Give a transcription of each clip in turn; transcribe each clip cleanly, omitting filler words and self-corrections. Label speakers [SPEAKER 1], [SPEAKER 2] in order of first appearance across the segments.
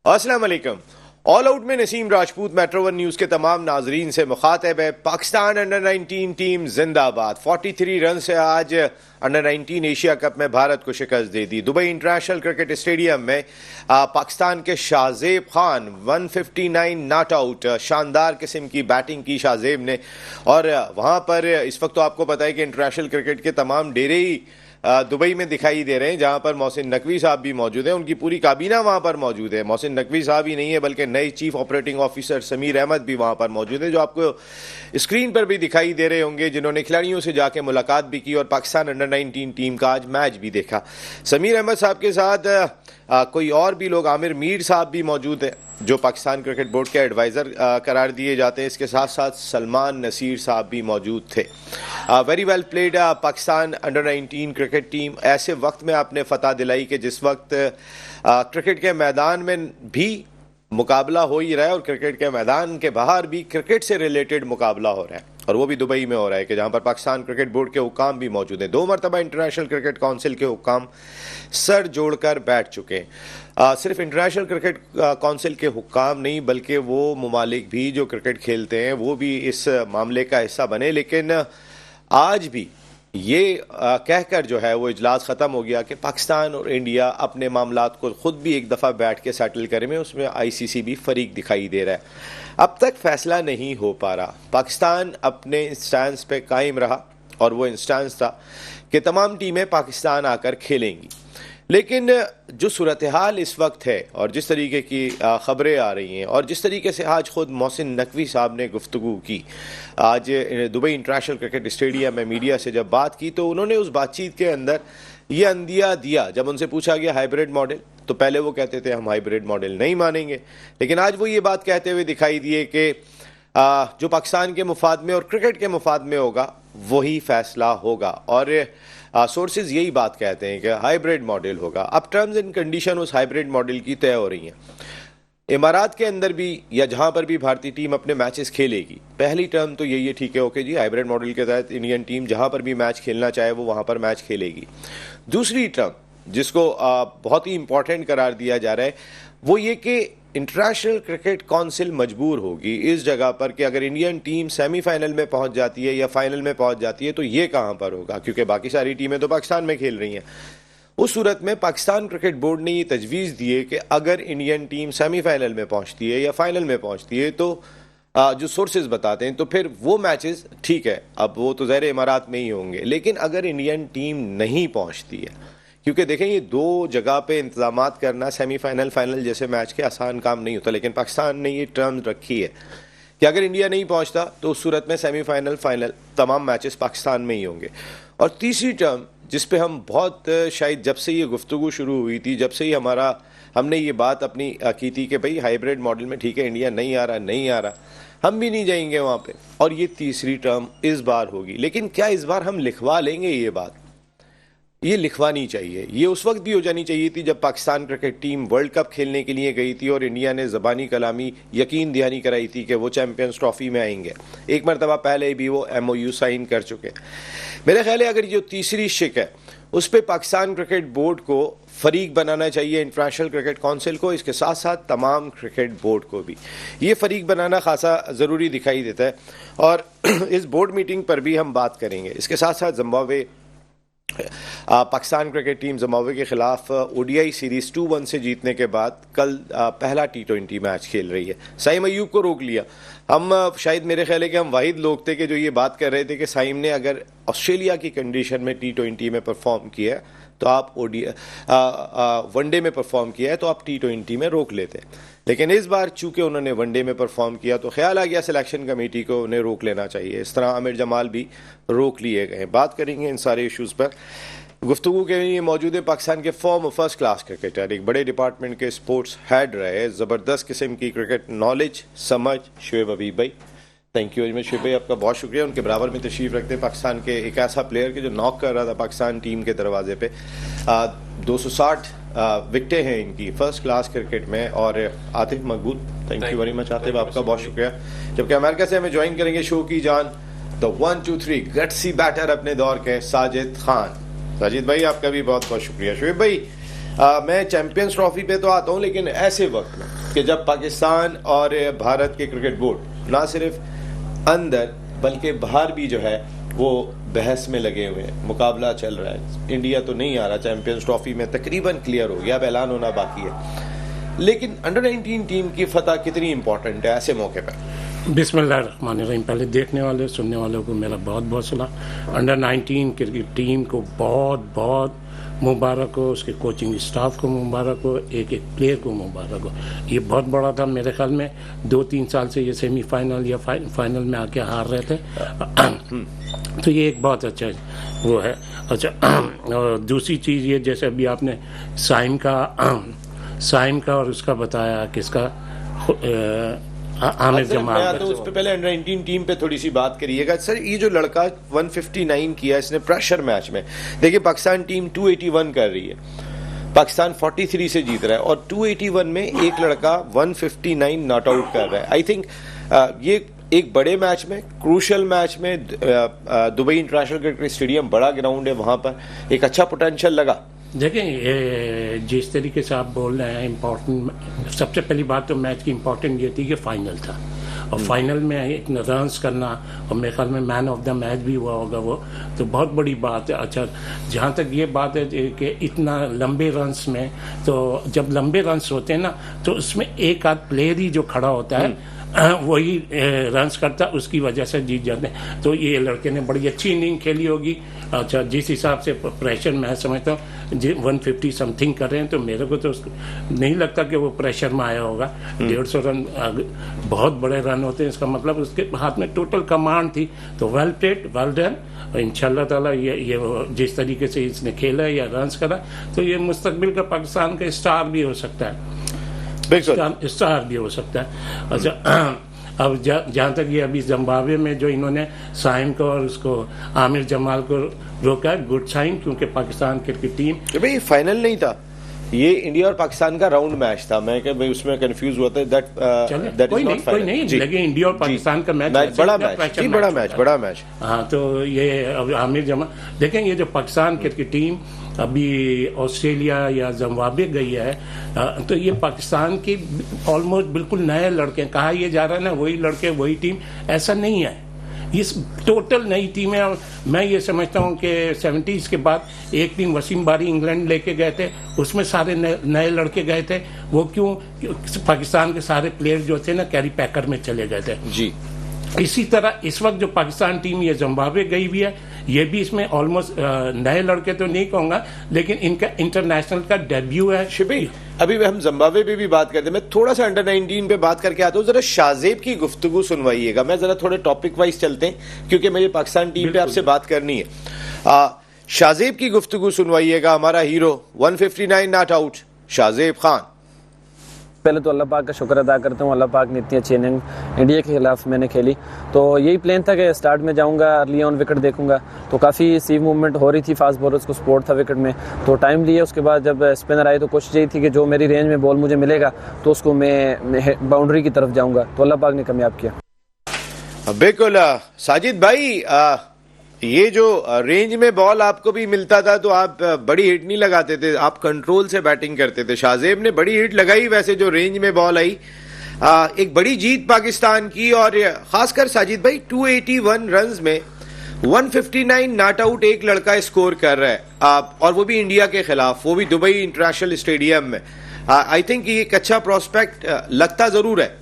[SPEAKER 1] अस्सलाम वालेकुम। All out में Naseem Rajput metro one news के तमाम नाजरीन से मुखातब है। पाकिस्तान अंडर 19 टीम जिंदाबाद। 43 रन से आज अंडर 19 एशिया कप में भारत को शिकस्त दे दी। दुबई इंटरनेशनल क्रिकेट स्टेडियम में पाकिस्तान के शाहजेब खान 159 नॉट आउट, शानदार किस्म की बैटिंग की शाहजेब ने। और वहाँ पर इस वक्त तो आपको पता है कि इंटरनेशनल क्रिकेट के तमाम डेरे ही दुबई में दिखाई दे रहे हैं, जहां पर मोहसिन नकवी साहब भी मौजूद हैं। उनकी पूरी काबीना वहां पर मौजूद है। मोहसिन नकवी साहब ही नहीं है बल्कि नए chief operating officer Sameer Ahmed भी वहां पर मौजूद है, जो आपको स्क्रीन पर भी दिखाई दे रहे होंगे, जिन्होंने खिलाड़ियों से जाके मुलाकात भी की और पाकिस्तान अंडर 19 टीम का आज मैच भी देखा। समीर अहमद साहब के साथ कोई और भी लोग, आमिर मीर साहब भी मौजूद है जो पाकिस्तान क्रिकेट बोर्ड के एडवाइज़र करार दिए जाते हैं। इसके साथ साथ सलमान नसीर साहब भी मौजूद थे। Very well played Pakistan under 19 cricket team. ऐसे वक्त में आपने फतह दिलाई कि जिस वक्त क्रिकेट के मैदान में भी मुकाबला हो ही रहा है और क्रिकेट के मैदान के बाहर भी क्रिकेट से रिलेटेड मुकाबला हो रहा है, और वो भी दुबई में हो रहा है कि जहां पर पाकिस्तान क्रिकेट बोर्ड के हुक्काम भी मौजूद हैं। 2 मरतबा इंटरनेशनल क्रिकेट काउंसिल के हुक्काम सर जोड़कर बैठ चुके हैं। सिर्फ इंटरनेशनल क्रिकेट काउंसिल के हुक्काम नहीं बल्कि वो ममालिक भी जो क्रिकेट खेलते हैं वो भी इस मामले का हिस्सा बने। लेकिन आज भी ये कहकर जो है वो इजलास ख़त्म हो गया कि पाकिस्तान और इंडिया अपने मामलात को ख़ुद भी एक दफ़ा बैठ के सेटल करें में, उसमें ICC भी फरीक दिखाई दे रहा है। अब तक फैसला नहीं हो पा रहा। पाकिस्तान अपने इंस्टांस पे कायम रहा और वो इंस्टांस था कि तमाम टीमें पाकिस्तान आकर खेलेंगी। लेकिन जो सूरत हाल इस वक्त है और जिस तरीके की ख़बरें आ रही हैं और जिस तरीके से आज ख़ुद मोहसिन नकवी साहब ने गुफ्तगू की, आज दुबई इंटरनेशनल क्रिकेट स्टेडियम में मीडिया से जब बात की तो उन्होंने उस बातचीत के अंदर ये अंदिया दिया। जब उनसे पूछा गया हाइब्रिड मॉडल, तो पहले वो कहते थे हम हाइब्रिड मॉडल नहीं मानेंगे, लेकिन आज वो ये बात कहते हुए दिखाई दिए कि जो पाकिस्तान के मुफाद में और क्रिकेट के मुफाद में होगा वही फैसला होगा। और सोर्सेज यही बात कहते हैं कि हाइब्रिड मॉडल होगा। अब टर्म्स एंड कंडीशन उस हाइब्रिड मॉडल की तय हो रही हैं। इमारात के अंदर भी या जहां पर भी भारतीय टीम अपने मैचेस खेलेगी, पहली टर्म तो यही है, ठीक है, ओके जी, हाइब्रिड मॉडल के तहत इंडियन टीम जहां पर भी मैच खेलना चाहे वो वहां पर मैच खेलेगी। दूसरी टर्म जिसको बहुत ही इंपॉर्टेंट करार दिया जा रहा है वो ये कि इंटरनेशनल क्रिकेट काउंसिल मजबूर होगी इस जगह पर कि अगर इंडियन टीम सेमीफाइनल में पहुंच जाती है या फाइनल में पहुंच जाती है तो ये कहां पर होगा, क्योंकि बाकी सारी टीमें तो पाकिस्तान में खेल रही हैं। उस सूरत में पाकिस्तान क्रिकेट बोर्ड ने ये तजवीज़ दी है कि अगर इंडियन टीम सेमीफाइनल में पहुंचती है या फाइनल में पहुंचती है तो जो सोर्सेज बताते हैं तो फिर वो मैचेस ठीक है, अब वो तो ज़ाहिर इमारात में ही होंगे। लेकिन अगर इंडियन टीम नहीं पहुंचती है, क्योंकि देखें ये 2 जगह पे इंतजामात करना सेमीफाइनल फाइनल जैसे मैच के आसान काम नहीं होता, लेकिन पाकिस्तान ने ये टर्म रखी है कि अगर इंडिया नहीं पहुंचता तो उस सूरत में सेमीफाइनल फाइनल तमाम मैचेस पाकिस्तान में ही होंगे। और तीसरी टर्म जिस पे हम बहुत शायद जब से ये गुफ्तगू शुरू हुई थी, जब से ही हमने ये बात अपनी की थी कि भाई हाइब्रिड मॉडल में ठीक है इंडिया नहीं आ रहा, हम भी नहीं जाएंगे वहाँ पे, और ये तीसरी टर्म इस बार होगी। लेकिन क्या इस बार हम लिखवा लेंगे ये बात? ये लिखवानी चाहिए। ये उस वक्त भी हो जानी चाहिए थी जब Pakistan cricket team world cup खेलने के लिए गई थी और इंडिया ने ज़बानी कलामी यकीन दहानी कराई थी कि वो चैंपियंस ट्रॉफी में आएंगे। एक मरतबा पहले भी वो MOU साइन कर चुके। मेरे ख्याल है अगर जो तीसरी शिक है उस पर पाकिस्तान क्रिकेट बोर्ड को फरीक बनाना चाहिए, इंटरनेशनल क्रिकेट काउंसिल को, इसके साथ साथ तमाम क्रिकेट बोर्ड को भी ये फरीक बनाना खासा ज़रूरी दिखाई देता है। और इस बोर्ड मीटिंग पर भी हम बात करेंगे। इसके साथ साथ Zimbabwe, Pakistan cricket team Zimbabwe के खिलाफ ODI सीरीज 2-1 से जीतने के बाद कल पहला T20 मैच खेल रही है। साइम अयूब को रोक लिया। हम शायद मेरे ख्याल है कि हम वाहिद लोग थे कि जो ये बात कर रहे थे कि साइम ने अगर ऑस्ट्रेलिया की कंडीशन में T20 में परफॉर्म किया है तो आप वनडे में परफॉर्म किया है तो आप T20 में रोक लेते। लेकिन इस बार चूंकि उन्होंने वनडे में परफॉर्म किया तो ख्याल आ गया सिलेक्शन कमेटी को उन्हें रोक लेना चाहिए। इस तरह आमिर जमाल भी रोक लिए गए। बात करेंगे इन सारे इश्यूज़ पर। गुफ्तगू के लिए मौजूद है पाकिस्तान के फॉर्म फर्स्ट क्लास क्रिकेटर, एक बड़े डिपार्टमेंट के स्पोर्ट्स हेड रहे, ज़बरदस्त किस्म की क्रिकेट नॉलेज समझ, शुएब हबीब भाई। Thank you very much Shoaib भाई, आपका बहुत शुक्रिया। उनके बराबर में तशरीफ़ रखते हैं पाकिस्तान के एक ऐसा प्लेयर के जो नॉक कर रहा था पाकिस्तान टीम के दरवाजे पे। 260 विकटें हैं इनकी फर्स्ट क्लास क्रिकेट में। और आतिफ मकबूल, thank you very much Atif, आपका बहुत शुक्रिया। जबकि अमेरिका से हमें ज्वाइन करेंगे शो की जान द 1 2 3 गट्सी बैटर अपने दौर के साजिद खान। साजिद भाई आपका भी बहुत बहुत शुक्रिया। शुएब भाई मैं चैंपियंस ट्रॉफी पे तो आता हूँ, लेकिन ऐसे वक्त में कि जब पाकिस्तान और भारत के क्रिकेट बोर्ड ना सिर्फ अंदर बल्कि बाहर भी जो है वो बहस में लगे हुए हैं, मुकाबला चल रहा है, इंडिया तो नहीं आ रहा चैंपियंस ट्रॉफी में, तकरीबन क्लियर हो गया, अब ऐलान होना बाकी है, लेकिन अंडर 19 टीम की फतह कितनी इंपॉर्टेंट है ऐसे मौके पर?
[SPEAKER 2] बिस्मिल्लाहिर्रहमानिर्रहीम। पहले देखने वाले सुनने वालों को मेरा बहुत बहुत सलाम। अंडर 19 क्रिकेट टीम को बहुत बहुत मुबारक हो, उसके कोचिंग स्टाफ को मुबारक हो, एक एक प्लेयर को मुबारक हो। ये बहुत बड़ा था, मेरे ख्याल में 2-3 साल से ये सेमीफाइनल या फाइनल में आके हार रहे थे, तो ये एक बहुत अच्छा वो है। अच्छा, और दूसरी चीज़ ये, जैसे अभी आपने साइम का और उसका बताया, किसका आमिर जमाल,
[SPEAKER 1] तो उस पे पहले अंडर 19 टीम पे थोड़ी सी बात करिएगा सर। ये जो लड़का 159 किया इसने प्रेशर मैच में, देखिए पाकिस्तान टीम 281 कर रही है, पाकिस्तान 43 से जीत रहा है, और 281 में एक लड़का 159 नॉट आउट कर रहा है। आई थिंक ये एक बड़े मैच में, क्रूशल मैच में, दुबई इंटरनेशनल क्रिकेट स्टेडियम बड़ा ग्राउंड है, वहां पर एक अच्छा पोटेंशियल लगा।
[SPEAKER 2] देखें, जिस तरीके से आप बोल रहे हैं, इम्पोर्टेंट, सबसे पहली बात तो मैच की इम्पोर्टेंट ये थी कि फाइनल था, और फाइनल में एक रन्स करना, और मेरे ख्याल में मैन ऑफ द मैच भी हुआ होगा वो, तो बहुत बड़ी बात है। अच्छा, जहाँ तक ये बात है कि इतना लंबे रन्स में, तो जब लंबे रन्स होते हैं ना, तो उसमें एक आध प्लेयर ही जो खड़ा होता है वही रन्स करता, उसकी वजह से जीत जाते हैं। तो ये लड़के ने बड़ी अच्छी इनिंग खेली होगी। अच्छा, जिस हिसाब से प्रेशर मैं समझता हूँ 150 समथिंग कर रहे हैं, तो मेरे को तो नहीं लगता कि वो प्रेशर में आया होगा। 150 रन बहुत बड़े रन होते हैं, इसका मतलब उसके हाथ में टोटल कमांड थी। तो वेल प्लेड, वेल डन, इंशाल्लाह ताला ये जिस तरीके से इसने खेला या रन्स करा, तो ये मुस्तकबिल का पाकिस्तान का स्टार भी हो सकता है, स्टार भी हो सकता है। अच्छा, अब जहाँ तक ये अभी जिम्बाब्वे में जो इन्होंने साइम को और उसको आमिर जमाल को रोका है, गुड साइन, क्योंकि पाकिस्तान क्रिकेट टीम,
[SPEAKER 1] भाई फाइनल नहीं था ये, इंडिया और पाकिस्तान का राउंड मैच था। मैं क्या भाई उसमें कंफ्यूज हुआ था, दैट इज नॉट फाइनल, लेकिन
[SPEAKER 2] इंडिया और पाकिस्तान का मैच
[SPEAKER 1] बड़ा मैच।
[SPEAKER 2] हाँ, तो ये अब आमिर जमाल, देखें, ये जो पाकिस्तान क्रिकेट टीम अभी ऑस्ट्रेलिया या जिम्बाब्वे गई है, तो ये पाकिस्तान की ऑलमोस्ट बिल्कुल नए लड़के, कहा ये जा रहा है ना, वही लड़के वही टीम, ऐसा नहीं है, ये टोटल नई टीम है। और मैं ये समझता हूँ कि 70s के बाद एक टीम वसीम बारी इंग्लैंड लेके गए थे, उसमें सारे नए लड़के गए थे, वो क्यों, पाकिस्तान के सारे प्लेयर जो थे ना कैरी पैकर में चले गए थे जी। इसी तरह इस वक्त जो पाकिस्तान टीम ये जिम्बाब्वे गई भी है, ये भी इसमें ऑलमोस्ट नए लड़के तो नहीं कहूंगा, लेकिन इनका इंटरनेशनल का डेब्यू है।
[SPEAKER 1] शिबी, अभी हम जिम्बाब्वे पे भी बात करते हैं, मैं थोड़ा सा अंडर 19 पे बात करके आता हूँ, जरा शाहजेब की गुफ्तगू सुनवाइएगा। मैं जरा थोड़े टॉपिक वाइज चलते हैं, क्योंकि मुझे पाकिस्तान टीम पे आपसे बात करनी है। शाहजेब की गुफ्तगू सुनवाइएगा, हमारा hero 159 not out Shahzeb Khan.
[SPEAKER 3] पहले तो अल्लाह पाक का शुक्र अदा करता हूँ, अल्लाह पाक ने इतनी अच्छी इनिंग इंडिया के खिलाफ मैंने खेली, तो यही प्लान था कि स्टार्ट में जाऊँगा, अर्ली ऑन विकेट देखूंगा, तो काफ़ी सीव मूवमेंट हो रही थी, फास्ट बॉलर्स को सपोर्ट था विकेट में, तो टाइम लिया। उसके बाद जब स्पिनर आए तो कोशिश यही थी कि जो मेरी रेंज में बॉल मुझे मिलेगा तो उसको मैं बाउंड्री की तरफ जाऊँगा, तो अल्लाह पाक ने कामयाब किया।
[SPEAKER 1] बिल्कुल साजिद भाई, ये जो रेंज में बॉल आपको भी मिलता था तो आप बड़ी हिट नहीं लगाते थे, आप कंट्रोल से बैटिंग करते थे। शाहजेब ने बड़ी हिट लगाई, वैसे जो रेंज में बॉल आई, एक बड़ी जीत पाकिस्तान की, और खासकर साजिद भाई 281 रन्स में 159 नॉट आउट एक लड़का स्कोर कर रहा है, और वो भी इंडिया के खिलाफ, वो भी दुबई इंटरनेशनल स्टेडियम में। आई थिंक ये एक अच्छा प्रोस्पेक्ट लगता जरूर है।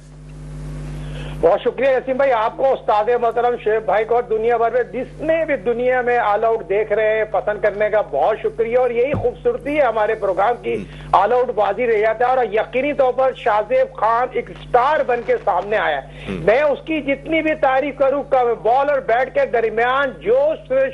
[SPEAKER 4] बहुत शुक्रिया यसीम भाई, आपको, उस्ताद मोहतरम शेख भाई को, और दुनिया भर में जिसने भी दुनिया में ऑल आउट देख रहे हैं, पसंद करने का बहुत शुक्रिया। और यही खूबसूरती है हमारे प्रोग्राम की, ऑल आउट बाजी रह जाता है, और यकीनी तौर पर शाहजेब खान एक स्टार बन के सामने आया है। मैं उसकी जितनी भी तारीफ करूँ कम, बॉल और बैट के दरमियान जो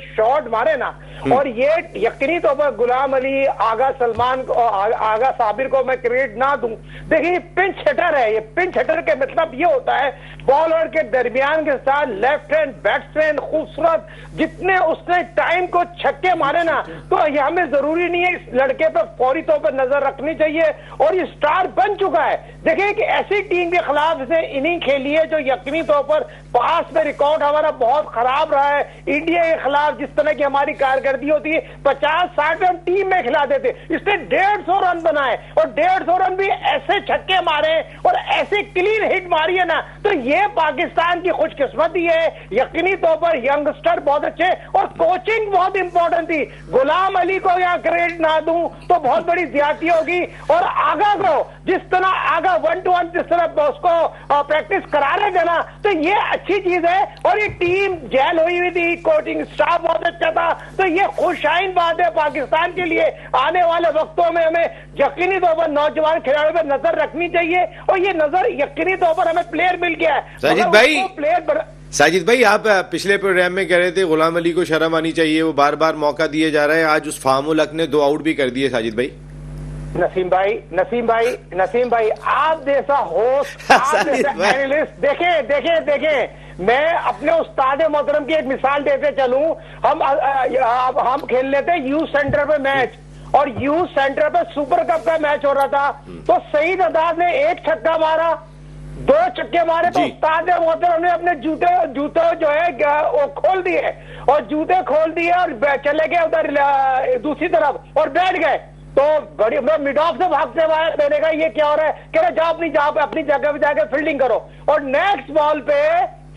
[SPEAKER 4] शॉट मारे ना, और ये यकीनी तौर पर गुलाम अली, आगा सलमान को, आगा साबिर को मैं क्रेडिट ना दूं, देखिए पिंच हिटर है, ये पिंच हिटर के मतलब ये होता है बॉलर के दरमियान के साथ लेफ्ट हैंड बैट्समैन खूबसूरत, जितने उसने टाइम को छक्के मारे ना, तो ये हमें जरूरी नहीं है इस लड़के पर फौरी तौर पर नजर रखनी चाहिए, और ये स्टार बन चुका है। देखिए कि ऐसी टीम के खिलाफ इसने इनिंग खेली है जो यकीनी तौर पर पास में रिकॉर्ड हमारा बहुत खराब रहा है। इंडिया के खिलाफ जिस तरह की हमारी कारकर्दगी होती है, 50-60 रन टीम में खिला देते, इसने 150 रन बनाए, और 150 रन भी ऐसे छक्के मारे और ऐसे क्लीन हिट मारी है ना, तो ये पाकिस्तान की खुशकिस्मती है। यकीनी तौर पर यंगस्टर बहुत अच्छे, और कोचिंग बहुत इंपॉर्टेंट थी। गुलाम अली को यहाँ क्रेडिट ना दूं तो बहुत बड़ी ज्यादती होगी, और आगा को जिस तरह आगा 1-to-1 जिस तरह उसको प्रैक्टिस करा रहे थे ना, तो ये अच्छी चीज है। और ये टीम जेल हुई हुई थी, कोचिंग स्टाफ बहुत अच्छा था, तो ये खुशाइन बात है पाकिस्तान के लिए। आने वाले वक्तों में हमें यकीनी तौर पर नौजवान खिलाड़ियों पर नजर रखनी चाहिए, और ये नजर यकीनी तौर पर हमें प्लेयर मिल गया है।
[SPEAKER 1] साजिद भाई,
[SPEAKER 4] प्लेयर
[SPEAKER 1] साजिद भाई, आप पिछले प्रोग्राम में कह रहे थे गुलाम अली को शर्म आनी चाहिए, वो बार बार मौका दिए जा रहे हैं। आज उस फाहमुल हक ने 2 आउट भी कर दिए। साजिद भाई,
[SPEAKER 4] नसीम भाई आप जैसा होस्ट, आप जैसा एनालिस्ट, देखें मैं अपने उस्ताद मोहतरम की एक मिसाल देते चलूं। हम खेल लेते यूथ सेंटर पे मैच, और यूथ सेंटर पे सुपर कप का मैच हो रहा था, तो सईद अदाद ने 1 छक्का मारा, 2 छक्के मारे, तो उस्ताद मोहतरम ने अपने जूते जो है वो खोल दिए, और जूते खोल दिए और चले गए उधर दूसरी तरफ और बैठ गए। तो बड़ी मैं मिड ऑफ से भागते हुए मैंने कहा ये क्या हो रहा है, कह रहे जाओ अपनी जगह पे जाकर फील्डिंग करो, और नेक्स्ट बॉल पे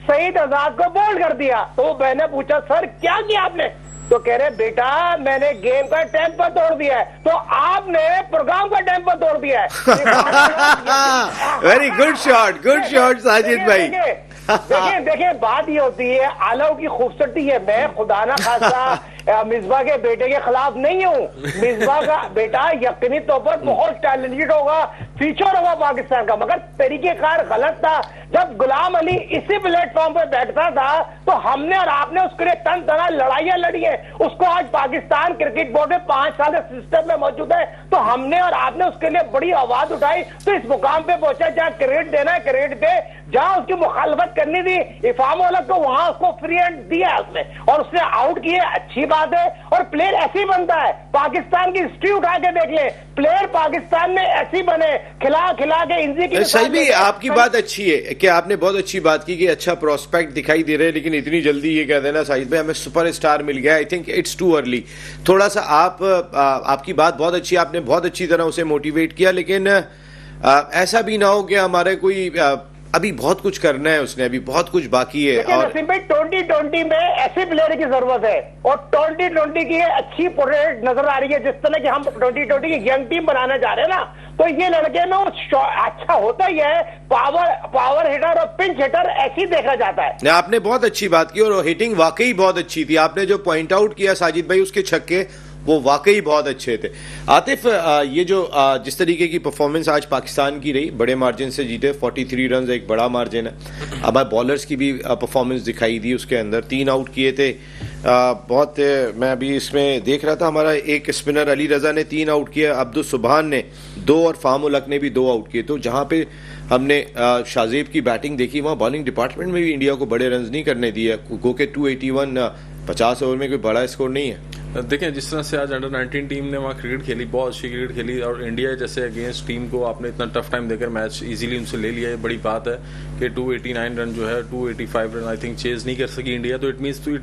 [SPEAKER 4] सईद आजाद को बोल्ड कर दिया। तो मैंने पूछा सर क्या किया आपने, तो कह रहे बेटा मैंने गेम का टेम्पर तोड़ दिया है, तो आपने प्रोग्राम का टेम्पर तोड़ दिया है।
[SPEAKER 1] वेरी गुड शॉट साजिद भाई।
[SPEAKER 4] देखिए बात ये होती है, आलव की खूबसूरती है। मैं खुदा ना खासा मिसबा के बेटे के खिलाफ नहीं हूँ। मिसबा का बेटा यकीनी तौर पर बहुत टैलेंटेड होगा, फ्यूचर होगा पाकिस्तान का, मगर तरीकेकार गलत था। जब गुलाम अली इसी प्लेटफॉर्म पर बैठता था तो हमने और आपने उसके लिए तन तना लड़ाइयां लड़ी है। उसको आज पाकिस्तान क्रिकेट बोर्ड में 5 साल से सिस्टम में मौजूद है, तो हमने और आपने उसके लिए बड़ी आवाज उठाई, तो इस मुकाम पे पहुंचा। जहाँ क्रेडिट देना है क्रेडिट दे, जहां उसकी मुखालफत करनी थी इफाम उलग को वहां उसको फ्री हैंड दिया उसने, और उसने आउट किए, अच्छी बात है। और प्लेयर ऐसे ही बनता है, पाकिस्तान की हिस्ट्री उठा के देख ले, प्लेयर पाकिस्तान में ऐसे बने, खिला के इंजी की।
[SPEAKER 1] सही भी आपकी बात अच्छी है कि आपने बहुत अच्छी बात की कि अच्छा प्रोस्पेक्ट दिखाई दे रहे हैं, लेकिन इतनी जल्दी ये कह देना साजिद भाई हमें सुपरस्टार मिल गया, I think it's too early. थोड़ा सा आपकी बात बहुत अच्छी, आपने बहुत अच्छी तरह उसे मोटिवेट किया, लेकिन ऐसा भी ना हो कि हमारे कोई अभी बहुत कुछ करना है, उसने अभी बहुत कुछ बाकी है। और
[SPEAKER 4] नसीम भाई 2020 में ऐसे प्लेयर की जरूरत है, और 2020 की अच्छी प्रोजेक्ट नजर आ रही है। जिस तरह की हम 2020 की यंग टीम बनाने जा रहे हैं ना, तो ये लड़के में अच्छा होता ही है। पावर हिटर और पिंच हिटर ऐसी देखा जाता है।
[SPEAKER 1] आपने बहुत अच्छी बात की, और हिटिंग वाकई बहुत अच्छी थी। आपने जो पॉइंट आउट किया साजिद भाई, उसके छक्के वो वाकई बहुत अच्छे थे। आतिफ, ये जो जिस तरीके की परफॉर्मेंस आज पाकिस्तान की रही, बड़े मार्जिन से जीते, 43 रन एक बड़ा मार्जिन है। हमारे बॉलर्स की भी परफॉर्मेंस दिखाई दी, उसके अंदर 3 आउट किए थे। बहुत मैं अभी इसमें देख रहा था, हमारा एक स्पिनर अली रजा ने 3 आउट किया, अब्दुल सुबहान ने 2 और फाहम उल हक ने भी 2 आउट किए। तो जहां पे हमने शाहजेब की बैटिंग देखी, वहां बॉलिंग डिपार्टमेंट में भी इंडिया को बड़े रन नहीं करने दिए। गो के 281 50 ओवर में कोई बड़ा स्कोर नहीं है।
[SPEAKER 5] देखें जिस तरह से आज अंडर 19 टीम ने वहाँ क्रिकेट खेली, बहुत अच्छी क्रिकेट खेली, और इंडिया जैसे अगेंस्ट टीम को आपने इतना टफ टाइम देकर मैच इजीली उनसे ले लिया, ये बड़ी बात है कि 289 रन जो है 285 रन आई थिंक चेज नहीं कर सकी इंडिया। तो it means to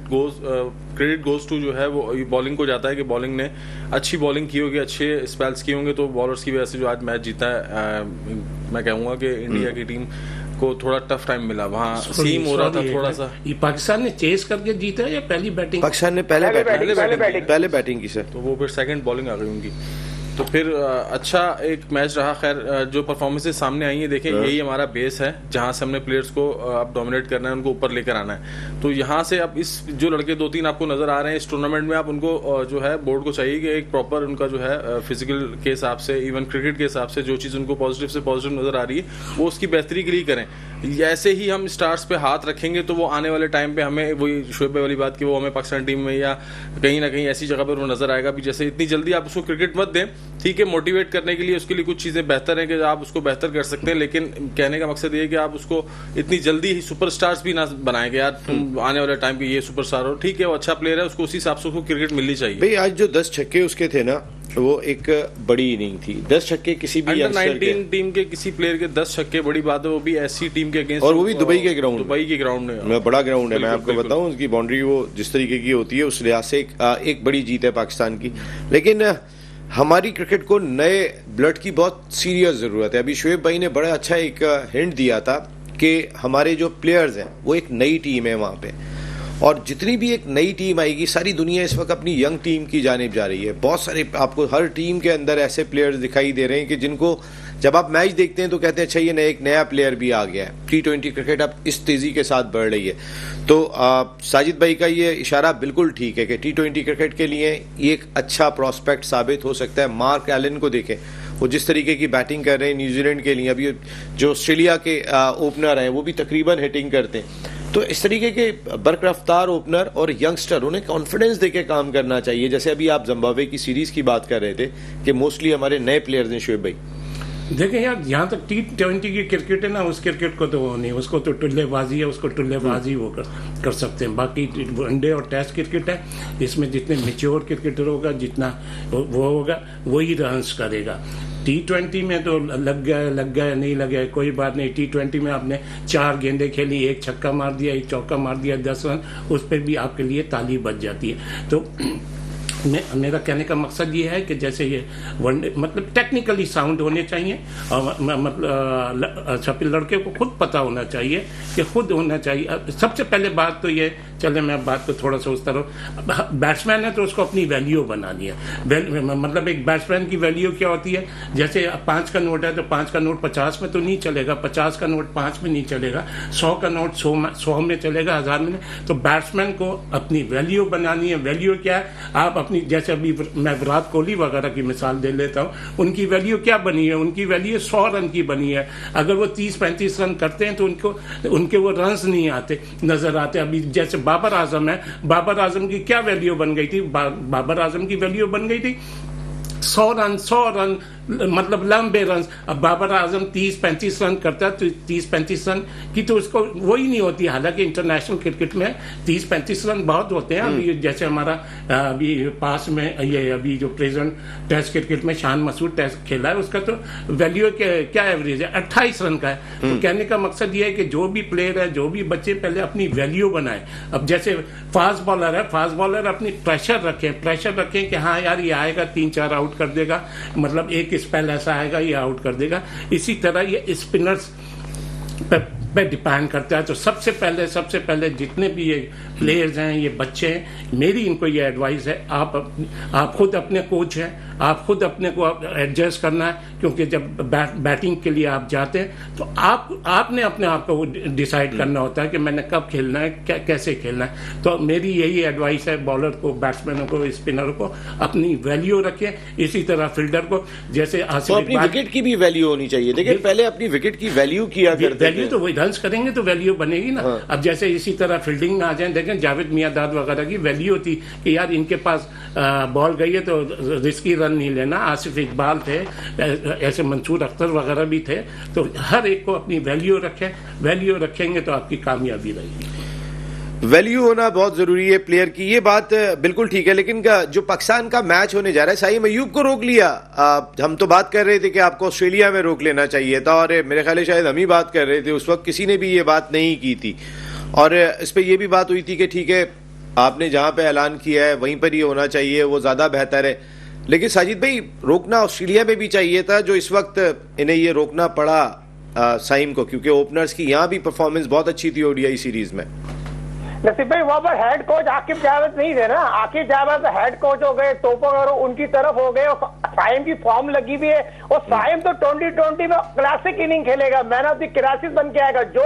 [SPEAKER 5] credit goes to जो है वो बॉलिंग को जाता है कि बॉलिंग ने अच्छी बॉलिंग की होगी, अच्छे स्पेल्स किए होंगे, तो बॉलर्स की वजह से जो आज मैच जीता है। मैं कहूँगा कि इंडिया की टीम को थोड़ा टफ टाइम मिला, वहाँ सीम हो रहा था थोड़ा सा।
[SPEAKER 2] ये पाकिस्तान ने चेस करके जीता है या पहली बैटिंग?
[SPEAKER 1] पाकिस्तान ने पहले बैटिंग की सर,
[SPEAKER 5] तो वो फिर सेकंड बॉलिंग आ गई उनकी, तो फिर अच्छा एक मैच रहा। खैर जो परफॉर्मेंसेस सामने आई हैं, देखें यही हमारा बेस है जहां से हमने प्लेयर्स को अब डोमिनेट करना है, उनको ऊपर लेकर आना है। तो यहाँ से अब इस जो लड़के 2-3 आपको नजर आ रहे हैं इस टूर्नामेंट में, आप उनको जो है बोर्ड को चाहिए कि एक प्रॉपर उनका जो है फिजिकल के हिसाब से, इवन क्रिकेट के हिसाब से जो चीज़ उनको पॉजिटिव से पॉजिटिव नजर आ रही है वो उसकी बेहतरी के लिए करें। ऐसे ही हम स्टार्स पे हाथ रखेंगे तो वो आने वाले टाइम पे हमें वही शोएब वाली बात कि वो हमें पाकिस्तान टीम में या कहीं ना कहीं ऐसी जगह पर वो नजर आएगा भी, जैसे इतनी जल्दी आप उसको क्रिकेट मत दें ठीक है, मोटिवेट करने के लिए उसके लिए कुछ चीजें बेहतर हैं कि आप उसको बेहतर कर सकते हैं, लेकिन कहने का मकसद ये है कि आप उसको इतनी जल्दी ही सुपरस्टार्स भी ना बनाएं कि यार तुम आने वाले टाइम पे ये सुपरस्टार हो। ठीक है, वो अच्छा प्लेयर है, उसको उसी हिसाब से उसको क्रिकेट मिलनी चाहिए।
[SPEAKER 1] भाई आज जो 10 छक्के उसके थे ना, वो एक बड़ी इनिंग थी। 10 छक्के किसी भी
[SPEAKER 5] अंडर 19 टीम के किसी प्लेयर के 10 छक्के बड़ी बात है, वो भी ऐसी टीम के अगेंस्ट,
[SPEAKER 1] और वो भी दुबई के ग्राउंड
[SPEAKER 5] में।
[SPEAKER 1] बड़ा ग्राउंड है, मैं आपको बताऊं उसकी बाउंड्री वो जिस तरीके की होती है, उस लिहाज से एक बड़ी जीत है पाकिस्तान की। लेकिन हमारी क्रिकेट को नए ब्लड की बहुत सीरियस जरूरत है। अभी शोएब भाई ने बड़ा अच्छा एक हिंट दिया था कि हमारे जो प्लेयर्स हैं वो एक नई टीम है वहां पे, और जितनी भी एक नई टीम आएगी, सारी दुनिया इस वक्त अपनी यंग टीम की जानिब जा रही है। बहुत सारे आपको हर टीम के अंदर ऐसे प्लेयर्स दिखाई दे रहे हैं कि जिनको जब आप मैच देखते हैं तो कहते हैं अच्छा ये एक नया प्लेयर भी आ गया है। T20 क्रिकेट अब इस तेजी के साथ बढ़ रही है। तो साजिद भाई का ये इशारा बिल्कुल ठीक है कि T20 क्रिकेट के लिए ये एक अच्छा प्रोस्पेक्ट साबित हो सकता है। मार्क एलन को देखें, वो जिस तरीके की बैटिंग कर रहे हैं न्यूजीलैंड के लिए। अभी जो ऑस्ट्रेलिया के ओपनर हैं वो भी तकरीबन हिटिंग करते हैं। तो इस तरीके के बरकरफ्तार ओपनर और यंगस्टर, उन्हें कॉन्फिडेंस देके काम करना चाहिए। जैसे अभी आप जिम्बाब्वे की सीरीज की बात कर रहे थे कि मोस्टली हमारे नए प्लेयर्स हैं। शोएब भाई
[SPEAKER 2] देखें यार, जहाँ तक T20 की क्रिकेट है ना, उस क्रिकेट को तो वो नहीं, उसको तो टुल्लेबाजी है, उसको टुल्लेबाजी वो कर सकते हैं। बाकी वनडे और टेस्ट क्रिकेट है, इसमें जितने मेच्योर क्रिकेटर होगा, जितना वो होगा वही रन्स करेगा। T20 में तो लग गया नहीं लग गया कोई बात नहीं। T20 में आपने 4 गेंदें खेली, 1 छक्का मार दिया, 1 चौका मार दिया, 10 रन, उस पर भी आपके लिए ताली बज जाती है। तो मेरा कहने का मकसद ये है कि जैसे ये वनडे मतलब टेक्निकली साउंड होने चाहिए, और मतलब सभी लड़के को खुद पता होना चाहिए कि खुद होना चाहिए। सबसे पहले बात तो ये, चले मैं बात को थोड़ा सा उस तरह, बैट्समैन है तो उसको अपनी वैल्यू बनानी है। मतलब एक बैट्समैन की वैल्यू क्या होती है, जैसे 5 का नोट है तो 5 का नोट 50 में तो नहीं चलेगा, 50 का नोट 5 में नहीं चलेगा, 100 का नोट 100 में चलेगा, 1000 में। तो बैट्समैन को अपनी वैल्यू बनानी है। वैल्यू क्या है, आप अपनी, जैसे अभी मैं विराट कोहली वगैरह की मिसाल दे लेता हूँ, उनकी वैल्यू क्या बनी है, उनकी वैल्यू 100 रन की बनी है। अगर वो 30-35 रन करते हैं तो उनके वो रन्स नहीं आते, नजर आते। अभी जैसे बाबर आजम है, बाबर आजम की क्या वैल्यू बन गई थी, बाबर आजम की वैल्यू बन गई थी 100 रन, मतलब लंबे रन। अब बाबर आजम 30-35 रन करता है तो 30-35 रन की तो उसको वही नहीं होती। हालांकि इंटरनेशनल क्रिकेट में 30-35 रन बहुत होते हैं। अभी जैसे हमारा अभी पास में ये अभी जो प्रेजेंट टेस्ट क्रिकेट में शान मसूद टेस्ट खेला है, उसका तो वैल्यू क्या एवरेज है, 28 रन का है। तो कहने का मकसद ये है कि जो भी प्लेयर है, जो भी बच्चे, पहले अपनी वैल्यू बनाए। अब जैसे फास्ट बॉलर है, फास्ट बॉलर अपनी प्रेशर रखें कि हाँ यार ये आएगा 3-4 आउट कर देगा, मतलब एक स्पेल ऐसा आएगा ये आउट कर देगा। इसी तरह ये स्पिनर्स पे डिपेंड करता है। तो सबसे पहले जितने भी ये प्लेयर्स हैं, ये बच्चे हैं, मेरी इनको ये एडवाइस है, आप खुद अपने कोच हैं, आप खुद अपने को एडजस्ट करना है। क्योंकि जब बैटिंग के लिए आप जाते हैं तो आपने अपने आप को डिसाइड करना होता है कि मैंने कब खेलना है, कैसे खेलना है। तो मेरी यही एडवाइस है बॉलर को, बैट्समैनों को, स्पिनर को, अपनी वैल्यू रखें। इसी तरह फील्डर को, जैसे
[SPEAKER 1] अपनी विकेट की भी वैल्यू होनी चाहिए। देखिए पहले अपनी विकेट की वैल्यू किया करते थे,
[SPEAKER 2] वैल्यू तो वही रन्स करेंगे तो वैल्यू बनेगी ना। अब जैसे इसी तरह फील्डिंग में आ जाए, देखें जावेद मियांदाद वगैरह की वैल्यू होती कि यार इनके पास बॉल गई है तो रिस्की रन नहीं लेना। आसिफ इकबाल थे, ऐसे मंसूर अख्तर वगैरह भी थे। तो हर एक को अपनी वैल्यू रखेंगे तो आपकी कामयाबी रहेगी।
[SPEAKER 1] वैल्यू होना बहुत जरूरी है प्लेयर की, ये बात बिल्कुल ठीक है। लेकिन जो पाकिस्तान का मैच होने जा रहा है, साइम अयूब को रोक लिया। हम तो बात कर रहे थे कि आपको ऑस्ट्रेलिया में रोक लेना चाहिए था, और मेरे ख्याल शायद हम ही बात कर रहे थे उस वक्त, किसी ने भी ये बात नहीं की थी। और इस पर यह भी बात हुई थी कि ठीक है आपने जहां पे ऐलान किया है वहीं पर ही होना चाहिए, वो ज्यादा बेहतर है। लेकिन साजिद भाई, रोकना ऑस्ट्रेलिया में भी चाहिए था, जो इस वक्त इन्हें ये रोकना पड़ा साइम को, क्योंकि ओपनर्स की यहां भी परफॉर्मेंस बहुत अच्छी थी ओडीआई सीरीज में।
[SPEAKER 4] नसीब भाई, वहां पर हेड कोच आकिब जावेद नहीं थे ना, आकिब जावेद हेड कोच हो गए, तोपर और उनकी तरफ हो गए, और साइम की फॉर्म लगी हुई है। और साइम तो 2020 में क्लासिक इनिंग खेलेगा, मैन ऑफ द क्लासिक बन के आएगा। जो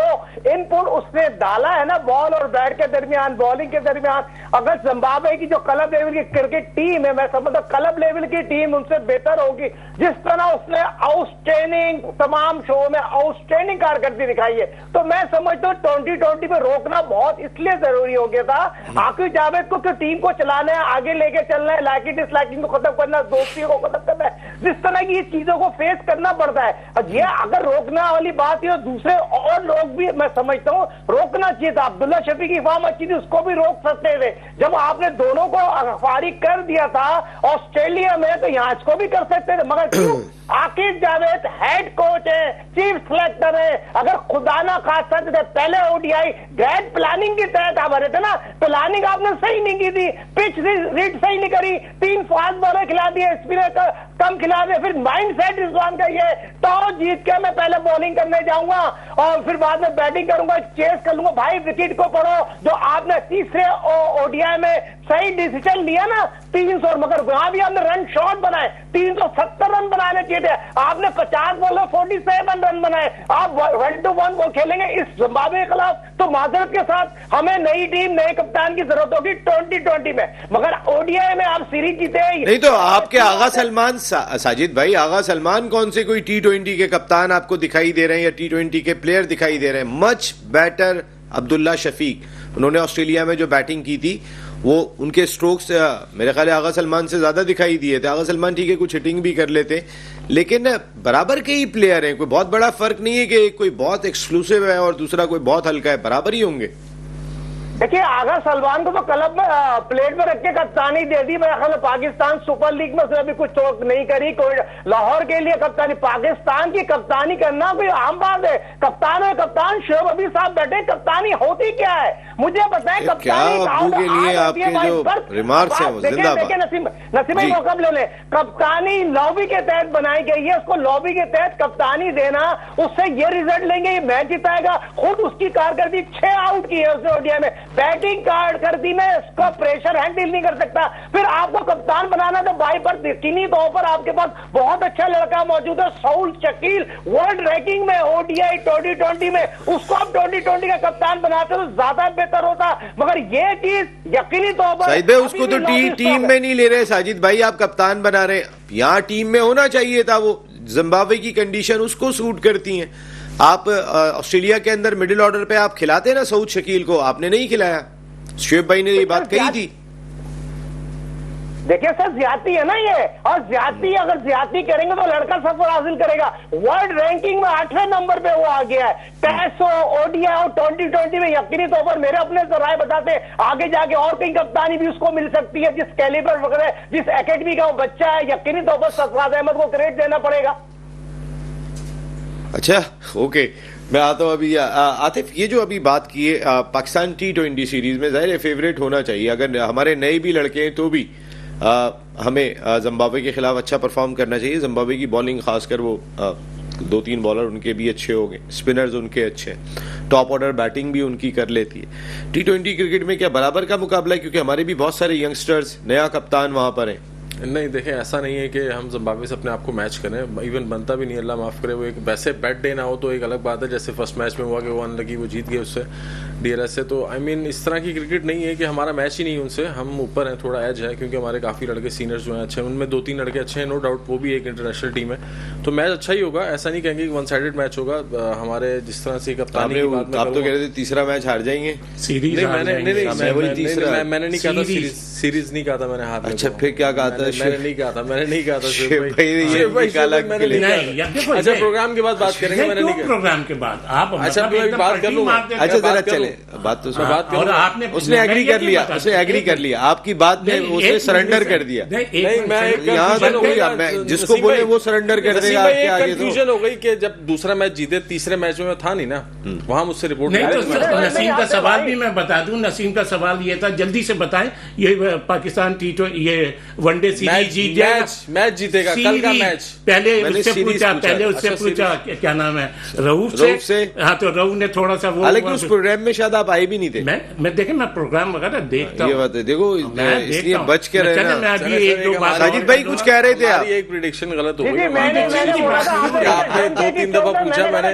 [SPEAKER 4] इनपुट उसने डाला है ना बॉल और बैट के दरमियान, बॉलिंग के दरमियान, अगर जिम्बाब्वे की जो क्लब लेवल की क्रिकेट टीम है, मैं समझता क्लब लेवल की टीम उनसे बेहतर होगी। जिस तरह उसने आउटस्टैंडिंग तमाम शो में आउटस्टैंडिंग कारकर्दगी दिखाई है, तो मैं समझता हूँ 2020 में रोकना बहुत इसलिए जरूरी हो गया था। आकिब जावेद को टीम को चलाना है, आगे लेके चलना है, लाइकिंग डिसलाइकिंग को खत्म करना है, दोस्ती को खत्म करना है। जिस तरह की चीजों को फेस करना पड़ता है। और ये अगर रोकना वाली बात है, दूसरे और लोग भी मैं समझता हूँ रोकना चाहिए था। अब्दुल्ला शफी की फॉर्म अच्छी थी, उसको भी रोक सकते थे। जब आपने दोनों को फारिग कर दिया था ऑस्ट्रेलिया में, तो यहाँ इसको भी कर सकते थे। मगर क्यों? आकिब जावेद हेड कोच है, चीफ सिलेक्टर है। अगर खुदा ना खास्ता पहले ओडीआई ग्रैंड प्लानिंग के तहत आप रहे थे ना, प्लानिंग आपने सही नहीं की थी, पिच रीड सही नहीं करी, 3 फास्ट बॉलर खिला दिए, स्पिनर कम खिला दिए। फिर माइंड सेट रिजवान का ये टॉस जीत के मैं पहले बॉलिंग करने जाऊंगा और फिर बाद में बैटिंग करूंगा, चेस कर लूंगा। भाई विकेट को पढ़ो। जो आपने तीसरे ओडीआई में सही डिसीजन लिया ना 300, मगर वहां भी आपने रन शॉट बनाए, 370 रन बनाने चाहिए थे। आपने 50 बॉल 47 रन बनाए। आप 1-1 बॉल खेलेंगे इस जिम्बाब्वे के खिलाफ, तो माजरत के साथ हमें नई टीम नए कप्तान की जरूरत होगी 2020 में। मगर ओडीआई में आप सीरीज जीते
[SPEAKER 1] नहीं तो आपके आगा सलमान साजिद भाई, आगा सलमान कौन से कोई T20 के कप्तान आपको दिखाई दे रहे हैं या T20 के प्लेयर दिखाई दे रहे हैं? मच बेटर अब्दुल्ला शफीक, उन्होंने ऑस्ट्रेलिया में जो बैटिंग की थी वो उनके स्ट्रोक्स मेरे ख्याल आगा सलमान से ज्यादा दिखाई दिए थे। आगा सलमान ठीक है कुछ हिटिंग भी कर लेते, लेकिन बराबर के ही प्लेयर हैं। कोई बहुत बड़ा फर्क नहीं है कि कोई बहुत एक्सक्लूसिव है और दूसरा कोई बहुत हल्का है, बराबर ही होंगे।
[SPEAKER 4] देखिए आगा सलमान को तो क्लब में प्लेट में रख के कप्तानी दे दी। मेरा ख्याल पाकिस्तान सुपर लीग में उसने अभी कुछ तो नहीं करी, कोई लाहौर के लिए कप्तानी, पाकिस्तान की कप्तानी करना कोई आम बात है। कप्तान है कप्तान, शोएब अभी साहब बैठे, कप्तानी होती क्या है मुझे बताएं। कप्तानी
[SPEAKER 1] के लिए आपके जो रिमार्क्स हैं वो जिंदाबाद।
[SPEAKER 4] नसीम भाई वो कब ले ले, कप्तानी लॉबी के तहत बनाई गई है, उसको लॉबी के तहत कप्तानी देना, उससे ये रिजल्ट लेंगे, ये मैच जिताएगा। खुद उसकी कारकर्दगी 6 आउट की है उसने ओडीआई में, बैटिंग कार्ड कर दी, मैं इसका प्रेशर हैंडल नहीं कर सकता। फिर आपको कप्तान बनाना तो भाई पर यकीनी तौर पर आपके पास बहुत अच्छा लड़का मौजूद है, सऊल शकील, वर्ल्ड रैंकिंग में ओडीआई 2020 में, उसको आप 2020 का कप्तान बनाते तो ज्यादा बेहतर होता। मगर ये चीज यकीनी तौर पर
[SPEAKER 1] साजिद भाई उसको तो टीम में नहीं ले रहे। साजिद भाई आप कप्तान बना रहे, यहाँ टीम में होना चाहिए था। वो जिम्बाब्वे की कंडीशन उसको सूट करती है। आप ऑस्ट्रेलिया के अंदर मिडिल ऑर्डर पे आप खिलाते ना सऊद शकील को, आपने नहीं खिलाया। शोएब भाई ने ये बात कही थी।
[SPEAKER 4] देखिए सर ज्यादती है ना ये, और ज्यादती अगर ज्यादती करेंगे तो लड़का सफर हासिल करेगा। वर्ल्ड रैंकिंग में 8वें नंबर पे वो आ गया है। टेस्ट ओडीआई और 2020 में यकीनी तौर पर मेरे अपने तो राय बताते हैं आगे जाके और कहीं कप्तानी भी उसको मिल सकती है। जिस कैलिबर वगैरह जिस एकेडमी का वो बच्चा है, यकीनी तौर पर सरफराज अहमद को क्रेडिट देना पड़ेगा।
[SPEAKER 1] अच्छा ओके, मैं आता हूं अभी। आतिफ ये जो अभी बात की है पाकिस्तान T20 सीरीज में, जाहिर है फेवरेट होना चाहिए। अगर हमारे नए भी लड़के हैं तो भी हमें जिम्बाब्वे के खिलाफ अच्छा परफॉर्म करना चाहिए। जिम्बाब्वे की बॉलिंग खासकर वो 2-3 बॉलर उनके भी अच्छे हो गए, स्पिनर्स उनके अच्छे हैं, टॉप ऑर्डर बैटिंग भी उनकी कर लेती है। T20 क्रिकेट में क्या बराबर का मुकाबला है? क्योंकि हमारे भी बहुत सारे यंगस्टर्स, नया कप्तान वहां पर हैं।
[SPEAKER 5] नहीं देखें, ऐसा नहीं है कि हम जिम्बाब्वे से अपने आप को मैच करें, इवन बनता भी नहीं, अल्लाह माफ़ करे। वो एक वैसे बैड डे ना हो तो एक अलग बात है, जैसे फर्स्ट मैच में हुआ कि वो अनलकी, वो जीत गए उससे डीआरएस से। तो आई मीन इस तरह की क्रिकेट नहीं है कि हमारा मैच ही नहीं है उनसे, हम ऊपर हैं, थोड़ा एज है, क्योंकि हमारे काफ़ी लड़के सीनियर्स जो हैं अच्छे हैं, उनमें 2-3 लड़के अच्छे हैं, नो डाउट। वो भी एक इंटरनेशनल टीम है, तो मैच अच्छा ही होगा। ऐसा नहीं कहेंगे कि वन साइडेड मैच होगा। हमारे जिस तरह से कप्तानी की बात
[SPEAKER 1] आप तो कह रहे थे तीसरा मैच हार जाएंगे
[SPEAKER 2] सीरीज
[SPEAKER 5] मैंने नहीं कहा था सीरीज नहीं कहा था मैंने हार।
[SPEAKER 1] अच्छा फिर क्या कहा था?
[SPEAKER 5] मैंने नहीं कहा था
[SPEAKER 2] अच्छा
[SPEAKER 5] प्रोग्राम के बाद बात करेंगे। मैंने नहीं
[SPEAKER 2] प्रोग्राम के बाद आप
[SPEAKER 5] अच्छा बात कर लूंगा।
[SPEAKER 1] अच्छा जरा चले बात तो
[SPEAKER 2] और आपने
[SPEAKER 1] उसने एग्री कर लिया, उसने एग्री कर लिया आपकी बात में, उसने सरेंडर कर दिया।
[SPEAKER 5] नहीं मैं
[SPEAKER 1] यहाँ तो जिसको बोले वो सरेंडर कर देगा।
[SPEAKER 5] कंफ्यूजन हो गई कि जब दूसरा मैच जीते, तीसरे मैच में था नहीं ना, वहां मुझसे रिपोर्ट
[SPEAKER 2] नहीं। तो नसीम का सवाल भी मैं बता दूं, नसीम का सवाल ये था, जल्दी से बताएं, ये पाकिस्तान ये वनडे सीरीज जीत जाएगा,
[SPEAKER 5] मैच जीतेगा कल का मैच।
[SPEAKER 2] पहले उससे पूछा क्या नाम है, रऊफ से। हाँ तो रऊफ ने थोड़ा सा वो,
[SPEAKER 1] हालांकि उस प्रोग्राम में शायद आप आए भी नहीं थे।
[SPEAKER 2] मैं देखे, मैं प्रोग्राम वगैरह देखता हूँ,
[SPEAKER 1] ये बात है। देखो इसलिए बच के रहना।
[SPEAKER 2] मैं अभी 1-2 बात,
[SPEAKER 1] साजिद भाई कुछ कह रहे थे आप,
[SPEAKER 5] एक प्रिडिक्शन गलत हो गई।
[SPEAKER 4] आपने
[SPEAKER 5] 2-3 दफा पूछा मैंने।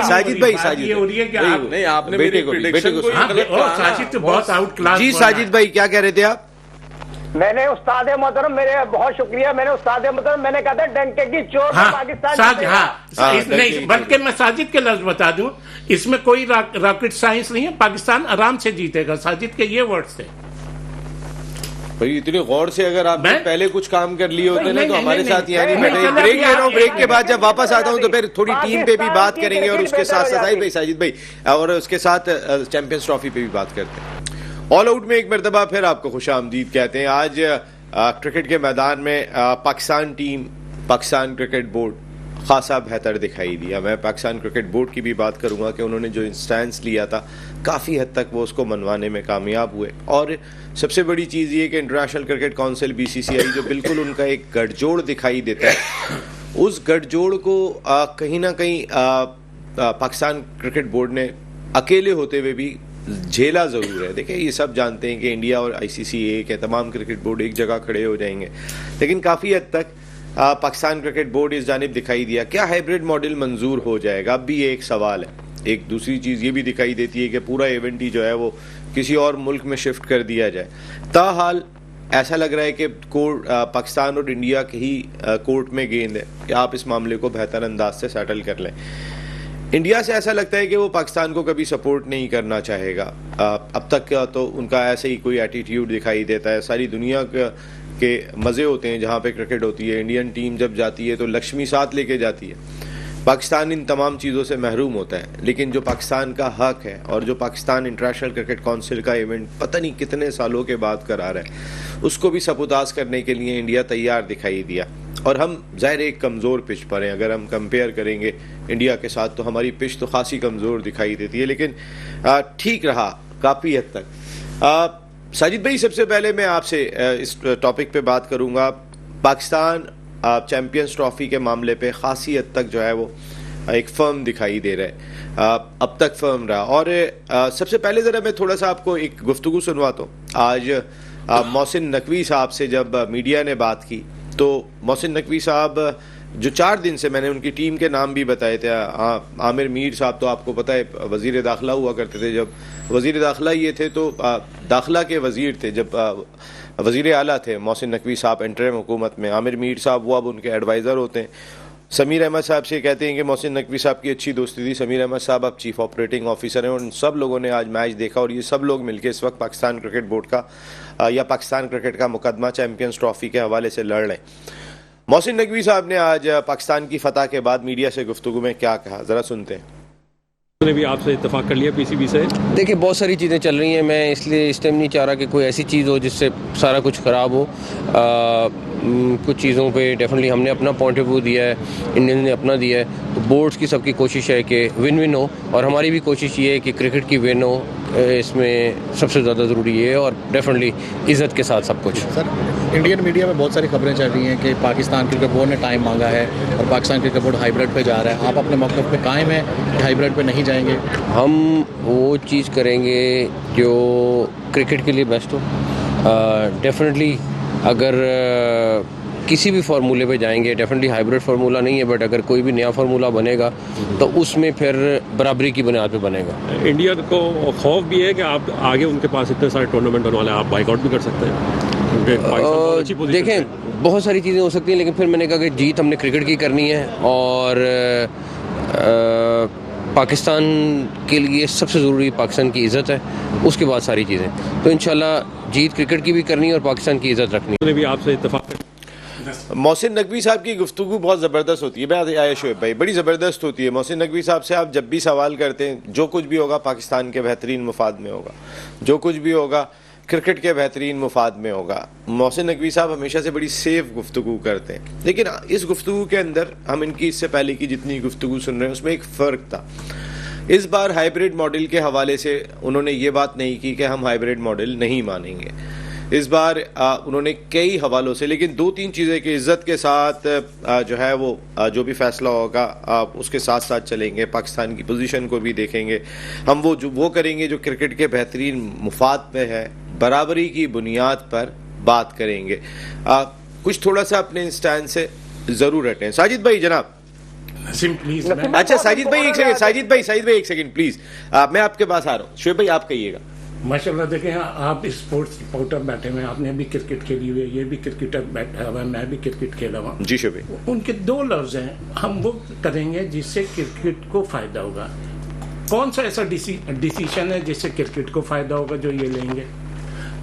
[SPEAKER 1] साजिद भाई, साजिद
[SPEAKER 2] हो रही है कि
[SPEAKER 5] नहीं, आपने मेरी प्रिडिक्शन को
[SPEAKER 2] साजिद तो बहुत आउट क्लास।
[SPEAKER 1] जी साजिद भाई क्या कह रहे थे आप?
[SPEAKER 4] मैंने उस्ताद मोहतरम, मेरे बहुत शुक्रिया, मैंने उस्ताद मोहतरम, मैंने कहा था डंके की चोट पाकिस्तान
[SPEAKER 2] नहीं, बल्कि मैं साजिद के लफ्ज बता दूं, इसमें कोई रॉकेट साइंस नहीं है, पाकिस्तान आराम से जीतेगा। साजिद के ये वर्ड्स थे।
[SPEAKER 1] भाई इतने गौर से अगर आपने पहले कुछ काम कर लिए होते ना तो हमारे साथ यहाँ नहीं
[SPEAKER 2] नहीं,
[SPEAKER 1] बैठे।
[SPEAKER 2] नहीं,
[SPEAKER 1] ब्रेक ले रहा हूँ, ब्रेक के
[SPEAKER 2] नहीं,
[SPEAKER 1] बाद जब वापस आता हूँ तो फिर थोड़ी टीम पे भी बात करेंगे और उसके साथ साजिद भाई और उसके साथ चैंपियंस ट्रॉफी पे भी बात करते हैं। ऑल आउट में एक मरतबा फिर आपको खुशामदीद कहते हैं। आज क्रिकेट के मैदान में Pakistan team, Pakistan cricket board खासा बेहतर दिखाई दिया। मैं पाकिस्तान क्रिकेट बोर्ड की भी बात करूंगा कि उन्होंने जो स्टैंस लिया था काफ़ी हद तक वो उसको मनवाने में कामयाब हुए। और सबसे बड़ी चीज़ ये कि इंटरनेशनल क्रिकेट काउंसिल BCCI जो बिल्कुल उनका एक गठजोड़ दिखाई देता है, उस गठजोड़ को कहीं ना कहीं पाकिस्तान क्रिकेट बोर्ड ने अकेले होते हुए भी झेला ज़रूर है। देखिए ये सब जानते हैं कि इंडिया और ICC एक है, तमाम क्रिकेट बोर्ड एक जगह खड़े हो जाएंगे, लेकिन काफ़ी हद तक पाकिस्तान क्रिकेट बोर्ड इस जानिब दिखाई दिया। क्या हाइब्रिड मॉडल मंजूर हो जाएगा, अब भी ये एक सवाल है। एक दूसरी चीज़ ये भी दिखाई देती है कि पूरा इवेंट ही जो है वो किसी और मुल्क में शिफ्ट कर दिया जाए। ताहाल ऐसा लग रहा है कि कोर्ट पाकिस्तान और इंडिया के ही कोर्ट में गेंद है कि आप इस मामले को बेहतर अंदाज से सेटल कर लें। इंडिया से ऐसा लगता है कि वो पाकिस्तान को कभी सपोर्ट नहीं करना चाहेगा। अब तक का तो उनका ऐसे ही कोई एटीट्यूड दिखाई देता है। सारी दुनिया के मज़े होते हैं जहाँ पे क्रिकेट होती है। इंडियन टीम जब जाती है तो लक्ष्मी साथ लेके जाती है। पाकिस्तान इन तमाम चीज़ों से महरूम होता है, लेकिन जो पाकिस्तान का हक है और जो पाकिस्तान इंटरनेशनल क्रिकेट काउंसिल का इवेंट पता नहीं कितने सालों के बाद करा रहा है, उसको भी सबूताज करने के लिए इंडिया तैयार दिखाई दिया। और हम ज़ाहिर एक कमज़ोर पिच पर हैं। अगर हम कंपेयर करेंगे इंडिया के साथ तो हमारी पिच तो खासी कमज़ोर दिखाई देती है, लेकिन ठीक रहा काफ़ी हद तक। साजिद भाई, सबसे पहले मैं आपसे इस टॉपिक पे बात करूंगा। पाकिस्तान चैंपियंस ट्रॉफी के मामले पे खासी हद तक जो है वो एक फर्म दिखाई दे रहा है, अब तक फर्म रहा। और सबसे पहले ज़रा मैं थोड़ा सा आपको एक गुफ्तगू सुनवाता हूँ। आज मोहसिन नकवी साहब से जब मीडिया ने बात की तो मोहसिन नकवी साहब जो 4 दिन से, मैंने उनकी टीम के नाम भी बताए थे। आमिर मीर साहब तो आपको पता है वज़ीर दाखिला हुआ करते थे। जब वज़ीर दाखिला ये थे तो दाखिला के वज़ीर थे। जब वज़ीर आला थे मोहसिन नकवी साहब इंटरिम हुकूमत में, आमिर मीर साहब वो अब उनके एडवाइज़र होते हैं। समीर अहमद साहब से कहते हैं कि मोहसिन नकवी साहब की अच्छी दोस्ती थी। समीर अहमद साहब अब चीफ ऑपरेटिंग ऑफिसर हैं और उन सब लोगों ने आज मैच देखा और ये सब लोग मिलकर इस वक्त पाकिस्तान क्रिकेट बोर्ड का या पाकिस्तान क्रिकेट का मुकदमा चैंपियंस ट्रॉफी के हवाले से लड़ रहे हैं। मोहसिन नकवी साहब ने आज पाकिस्तान की फतह के बाद मीडिया से गुफ्तगू में क्या कहा, ज़रा सुनते हैं।
[SPEAKER 6] ने भी आपसे इत्तेफाक कर लिया PCB से?
[SPEAKER 7] देखिए बहुत सारी चीज़ें चल रही हैं, मैं इसलिए इस टाइम नहीं चाह रहा कि कोई ऐसी चीज़ हो जिससे सारा कुछ ख़राब हो। कुछ चीज़ों पे डेफिनेटली हमने अपना पॉइंट ऑफ व्यू दिया है, इंडियन ने अपना दिया है। तो बोर्ड्स की सबकी कोशिश है कि विन विन हो और हमारी भी कोशिश ये है कि क्रिकेट की विन हो, इसमें सबसे ज़्यादा ज़रूरी है और डेफिनेटली इज़्ज़त के साथ सब कुछ।
[SPEAKER 8] सर, इंडियन मीडिया में बहुत सारी खबरें चल रही हैं कि पाकिस्तान क्रिकेट बोर्ड ने टाइम मांगा है और पाकिस्तान क्रिकेट बोर्ड हाइब्रिड पे जा रहा है। आप अपने मौक़िफ़ पे कायम है कि हाइब्रिड पे नहीं जाएंगे?
[SPEAKER 7] हम वो चीज़ करेंगे जो क्रिकेट के लिए बेस्ट हो। डेफिनेटली अगर किसी भी फार्मूले पे जाएंगे, डेफिनेटली हाइब्रिड फार्मूला नहीं है, बट अगर कोई भी नया फार्मूला बनेगा तो उसमें फिर बराबरी की बुनियाद पे बनेगा।
[SPEAKER 6] इंडिया को खौफ भी है कि आप आगे उनके पास इतने सारे टूर्नामेंट होने वाले हैं, आप बाइकआउट भी कर सकते हैं।
[SPEAKER 7] देखें बहुत सारी चीज़ें हो सकती हैं, लेकिन फिर मैंने कहा कि जीत हमने क्रिकेट की करनी है और पाकिस्तान के लिए सबसे ज़रूरी पाकिस्तान की इज़्ज़त है, उसके बाद सारी चीज़ें। तो इंशाल्लाह जीत क्रिकेट की भी करनी है और पाकिस्तान की इज़्ज़त रखनी है।
[SPEAKER 6] भी आपसे इत्तेफाक
[SPEAKER 1] मोहसिन नकवी साहब की गुफ्तगू बहुत ज़बरदस्त होती है। मैं आया शोएब भाई, बड़ी ज़बरदस्त होती है। मोहसिन नकवी साहब से आप जब भी सवाल करते हैं, जो कुछ भी होगा पाकिस्तान के बेहतरीन मुफाद में होगा, जो कुछ भी होगा क्रिकेट के बेहतरीन मुफाद में होगा। मोहसिन नकवी साहब हमेशा से बड़ी सेफ गुफ्तगू करते हैं, लेकिन इस गुफ्तगू के अंदर हम इनकी इससे पहले की जितनी गुफ्तगू सुन रहे हैं उसमें एक फ़र्क था। इस बार हाइब्रिड मॉडल के हवाले से उन्होंने ये बात नहीं की कि हम हाइब्रिड मॉडल नहीं मानेंगे। इस बार उन्होंने कई हवालों से, लेकिन 2-3 चीज़ें की इज़्ज़त के साथ जो है वो जो भी फैसला होगा उसके साथ साथ चलेंगे। पाकिस्तान की पोजीशन को भी देखेंगे। हम वो करेंगे जो क्रिकेट के बेहतरीन मुफाद पे है, बराबरी की बुनियाद पर बात करेंगे। कुछ थोड़ा सा अपने स्टैंड से ज़रूर हटें। साजिद भाई जनाब,
[SPEAKER 2] प्लीज।
[SPEAKER 1] अच्छा साजिद भाई एक सेकंड, साजिद भाई एक सेकंड प्लीज, मैं आपके पास आ रहा हूँ। शोएब भाई आप कहिएगा।
[SPEAKER 2] माशाल्लाह देखें, आप स्पोर्ट्स रिपोर्टर बैठे हुए हैं, आपने भी क्रिकेट खेली हुई है, ये भी क्रिकेटर बैठा हुआ है, मैं भी क्रिकेट खेला हुआ।
[SPEAKER 1] जी शोएब भाई,
[SPEAKER 2] उनके 2 लफ्ज हैं, हम वो करेंगे जिससे क्रिकेट को फायदा होगा। कौन सा ऐसा डिसीजन है जिससे क्रिकेट को फायदा होगा जो ये लेंगे?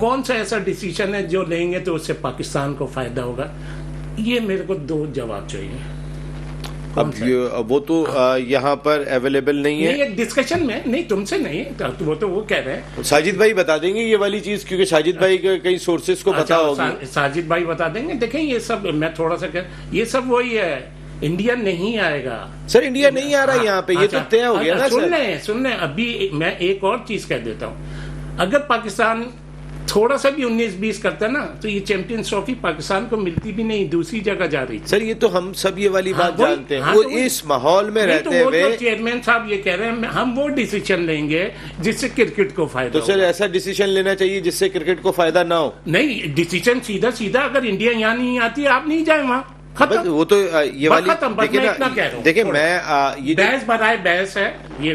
[SPEAKER 2] कौन सा ऐसा डिसीजन है जो लेंगे तो उससे पाकिस्तान को फायदा होगा? ये मेरे को दो जवाब चाहिए।
[SPEAKER 1] अब वो तो यहाँ पर अवेलेबल नहीं है।
[SPEAKER 2] नहीं, डिस्कशन में नहीं, तुमसे नहीं, वो तो वो कह रहे हैं।
[SPEAKER 1] साजिद भाई बता देंगे ये वाली चीज, क्योंकि साजिद भाई के कई सोर्सेज को पता होगी।
[SPEAKER 2] साजिद भाई बता देंगे। देखें ये सब मैं थोड़ा सा ये सब वही है, इंडिया नहीं आएगा
[SPEAKER 1] सर, इंडिया नहीं आ रहा यहाँ पे, ये तो तय हो गया ना सर।
[SPEAKER 2] सुन ले अभी मैं एक और चीज कह देता हूँ। अगर पाकिस्तान थोड़ा सा भी 19-20 करता ना तो ये चैंपियंस ट्रॉफी पाकिस्तान को मिलती भी नहीं, दूसरी जगह जा रही।
[SPEAKER 1] सर ये तो हम सब ये वाली बात जानते हैं। वो इस माहौल में रहते हुए
[SPEAKER 2] चेयरमैन साहब ये कह रहे हैं हम वो डिसीजन लेंगे जिससे क्रिकेट को फायदा।
[SPEAKER 1] तो सर ऐसा डिसीजन लेना चाहिए जिससे क्रिकेट को फायदा ना हो।
[SPEAKER 2] नहीं, डिसीजन सीधा सीधा अगर इंडिया यहाँ नहीं आती आप नहीं जाए वहाँ, खत्म।
[SPEAKER 1] वो तो ये वाली देखिए मैं ये
[SPEAKER 2] बहस बनाए बहस है ये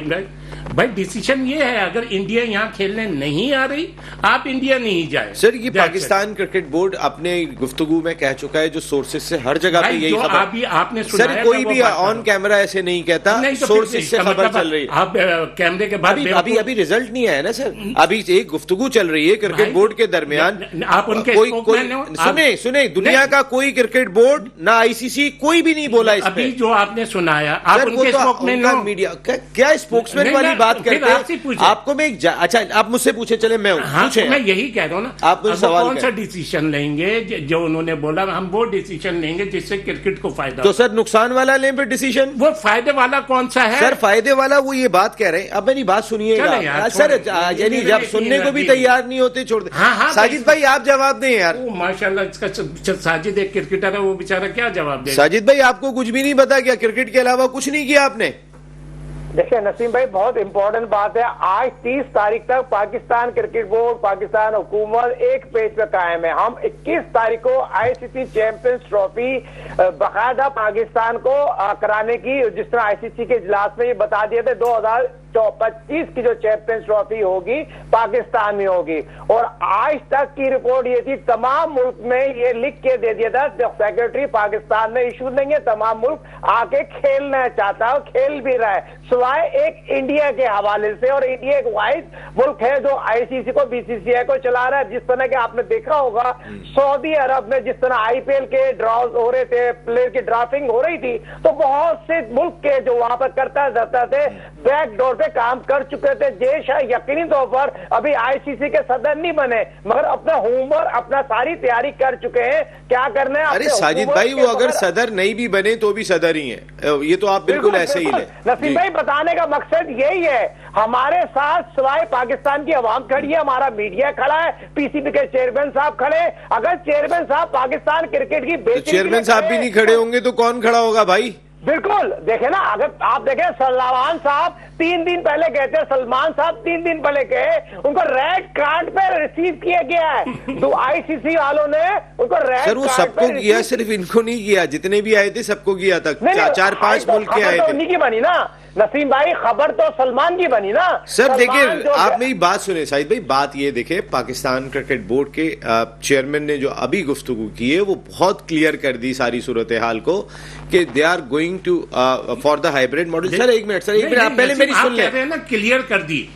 [SPEAKER 2] भाई, डिसीजन ये है अगर इंडिया यहाँ खेलने नहीं आ रही आप इंडिया नहीं जाए।
[SPEAKER 1] सर ये पाकिस्तान क्रिकेट बोर्ड अपने गुफ्तगू में कह चुका है, जो सोर्सेज से हर जगह पे यही खबर
[SPEAKER 2] आपने
[SPEAKER 1] सर कोई भी ऑन कैमरा ऐसे नहीं कहता, सोर्सेज से खबर चल रही है।
[SPEAKER 2] आप कैमरे के बाद
[SPEAKER 1] अभी रिजल्ट नहीं आया ना सर, अभी एक गुफ्तगू चल रही है क्रिकेट बोर्ड के दरमियान।
[SPEAKER 2] आप उनके
[SPEAKER 1] सुने दुनिया का कोई क्रिकेट बोर्ड ना आईसीसी कोई भी नहीं बोला इस
[SPEAKER 2] अभी जो आपने सुनाया। आप
[SPEAKER 1] उनके मीडिया क्या स्पोक्समैन वाली बात करते हैं। आपको मैं अच्छा आप मुझसे पूछे, चले मैं पूछे।
[SPEAKER 2] मैं यही कह रहा हूँ ना,
[SPEAKER 1] आप मुझे सवाल
[SPEAKER 2] कौन सा डिसीजन लेंगे जो उन्होंने बोला हम वो डिसीजन लेंगे जिससे क्रिकेट को फायदा।
[SPEAKER 1] तो सर नुकसान वाला लें फिर डिसीजन।
[SPEAKER 2] वो फायदे वाला कौन सा है
[SPEAKER 1] सर? फायदे वाला वो ये बात कह रहे हैं। अब मेरी बात सुनिएगा सर, यानी जब सुनने को भी तैयार नहीं होते छोड़ दे। साजिद भाई आप जवाब दें यार।
[SPEAKER 2] माशाल्लाह इसका साजिद एक क्रिकेटर है, वो बेचारा क्या जवाब दे।
[SPEAKER 1] साजिद भाई आपको कुछ भी नहीं पता क्या? क्रिकेट के अलावा कुछ नहीं किया आपने?
[SPEAKER 4] देखिए नसीम भाई, बहुत इंपॉर्टेंट बात है। आज 30 तारीख तक पाकिस्तान क्रिकेट बोर्ड, पाकिस्तान हुकूमत एक पेज पे कायम है। हम 21 तारीख को आईसीसी चैंपियंस ट्रॉफी बाकायदा पाकिस्तान को कराने की, जिस तरह आईसीसी के इजलास में ये बता दिए थे 2025 की जो चैंपियंस ट्रॉफी होगी पाकिस्तान में होगी। और आज तक की रिपोर्ट ये थी, तमाम मुल्क में ये लिख के दे दिया था, सेक्रेटरी पाकिस्तान ने इशू देंगे, तमाम मुल्क आके खेलना चाहता है और खेल भी रहा है, सिवाय एक इंडिया के हवाले से। और इंडिया एक वाहिद मुल्क है जो आईसीसी को, बीसीसीआई को चला रहा है। जिस तरह के आपने देखा होगा सऊदी अरब में जिस तरह आईपीएल के ड्रॉज हो रहे थे, प्लेयर की ड्राफ्टिंग हो रही थी, तो बहुत से मुल्क के जो वहां पर करता थे बैकडोर पे काम कर चुके थे। देश है यकीनी तौर पर अभी आईसीसी के सदस्य नहीं बने, मगर अपना होमवर्क, अपना सारी तैयारी कर चुके हैं। क्या करना है?
[SPEAKER 1] अरे साजिद भाई वो अगर सदर नहीं भी बने तो भी सदर ही है, ये तो आप बिल्कुल ऐसे ही लें।
[SPEAKER 4] नसीम भाई बताने का मकसद यही है, हमारे साथ सिवाय पाकिस्तान की आवाम खड़ी है, हमारा मीडिया खड़ा है, पीसीबी के चेयरमैन साहब खड़े। अगर चेयरमैन साहब पाकिस्तान क्रिकेट की बेहतरी,
[SPEAKER 1] चेयरमैन साहब भी नहीं खड़े होंगे तो कौन खड़ा होगा भाई?
[SPEAKER 4] बिल्कुल देखे ना, अगर आप देखें सलमान साहब 3 दिन पहले गए थे, सलमान साहब 3 दिन पहले गए, उनको रेड कार्ड पे रिसीव किया गया है। तो आईसीसी वालों ने उनको रेड
[SPEAKER 1] सर वो सबको किया, सिर्फ इनको नहीं किया, जितने भी आए थे सबको किया था। 4-5 मुल्क के आए थे।
[SPEAKER 4] उन्हीं की बनी ना नसीम भाई, खबर तो सलमान की बनी ना।
[SPEAKER 1] सर देखिए आप मेरी बात सुने साहिद भाई, बात ये देखे, पाकिस्तान क्रिकेट बोर्ड के चेयरमैन ने जो अभी गुफ्तगू की है वो बहुत क्लियर कर दी सारी सूरत हाल को कि they are going to for the hybrid model. Sir एक मिनट आप पहले मेरी सुन लें
[SPEAKER 2] ना, क्लियर कर दी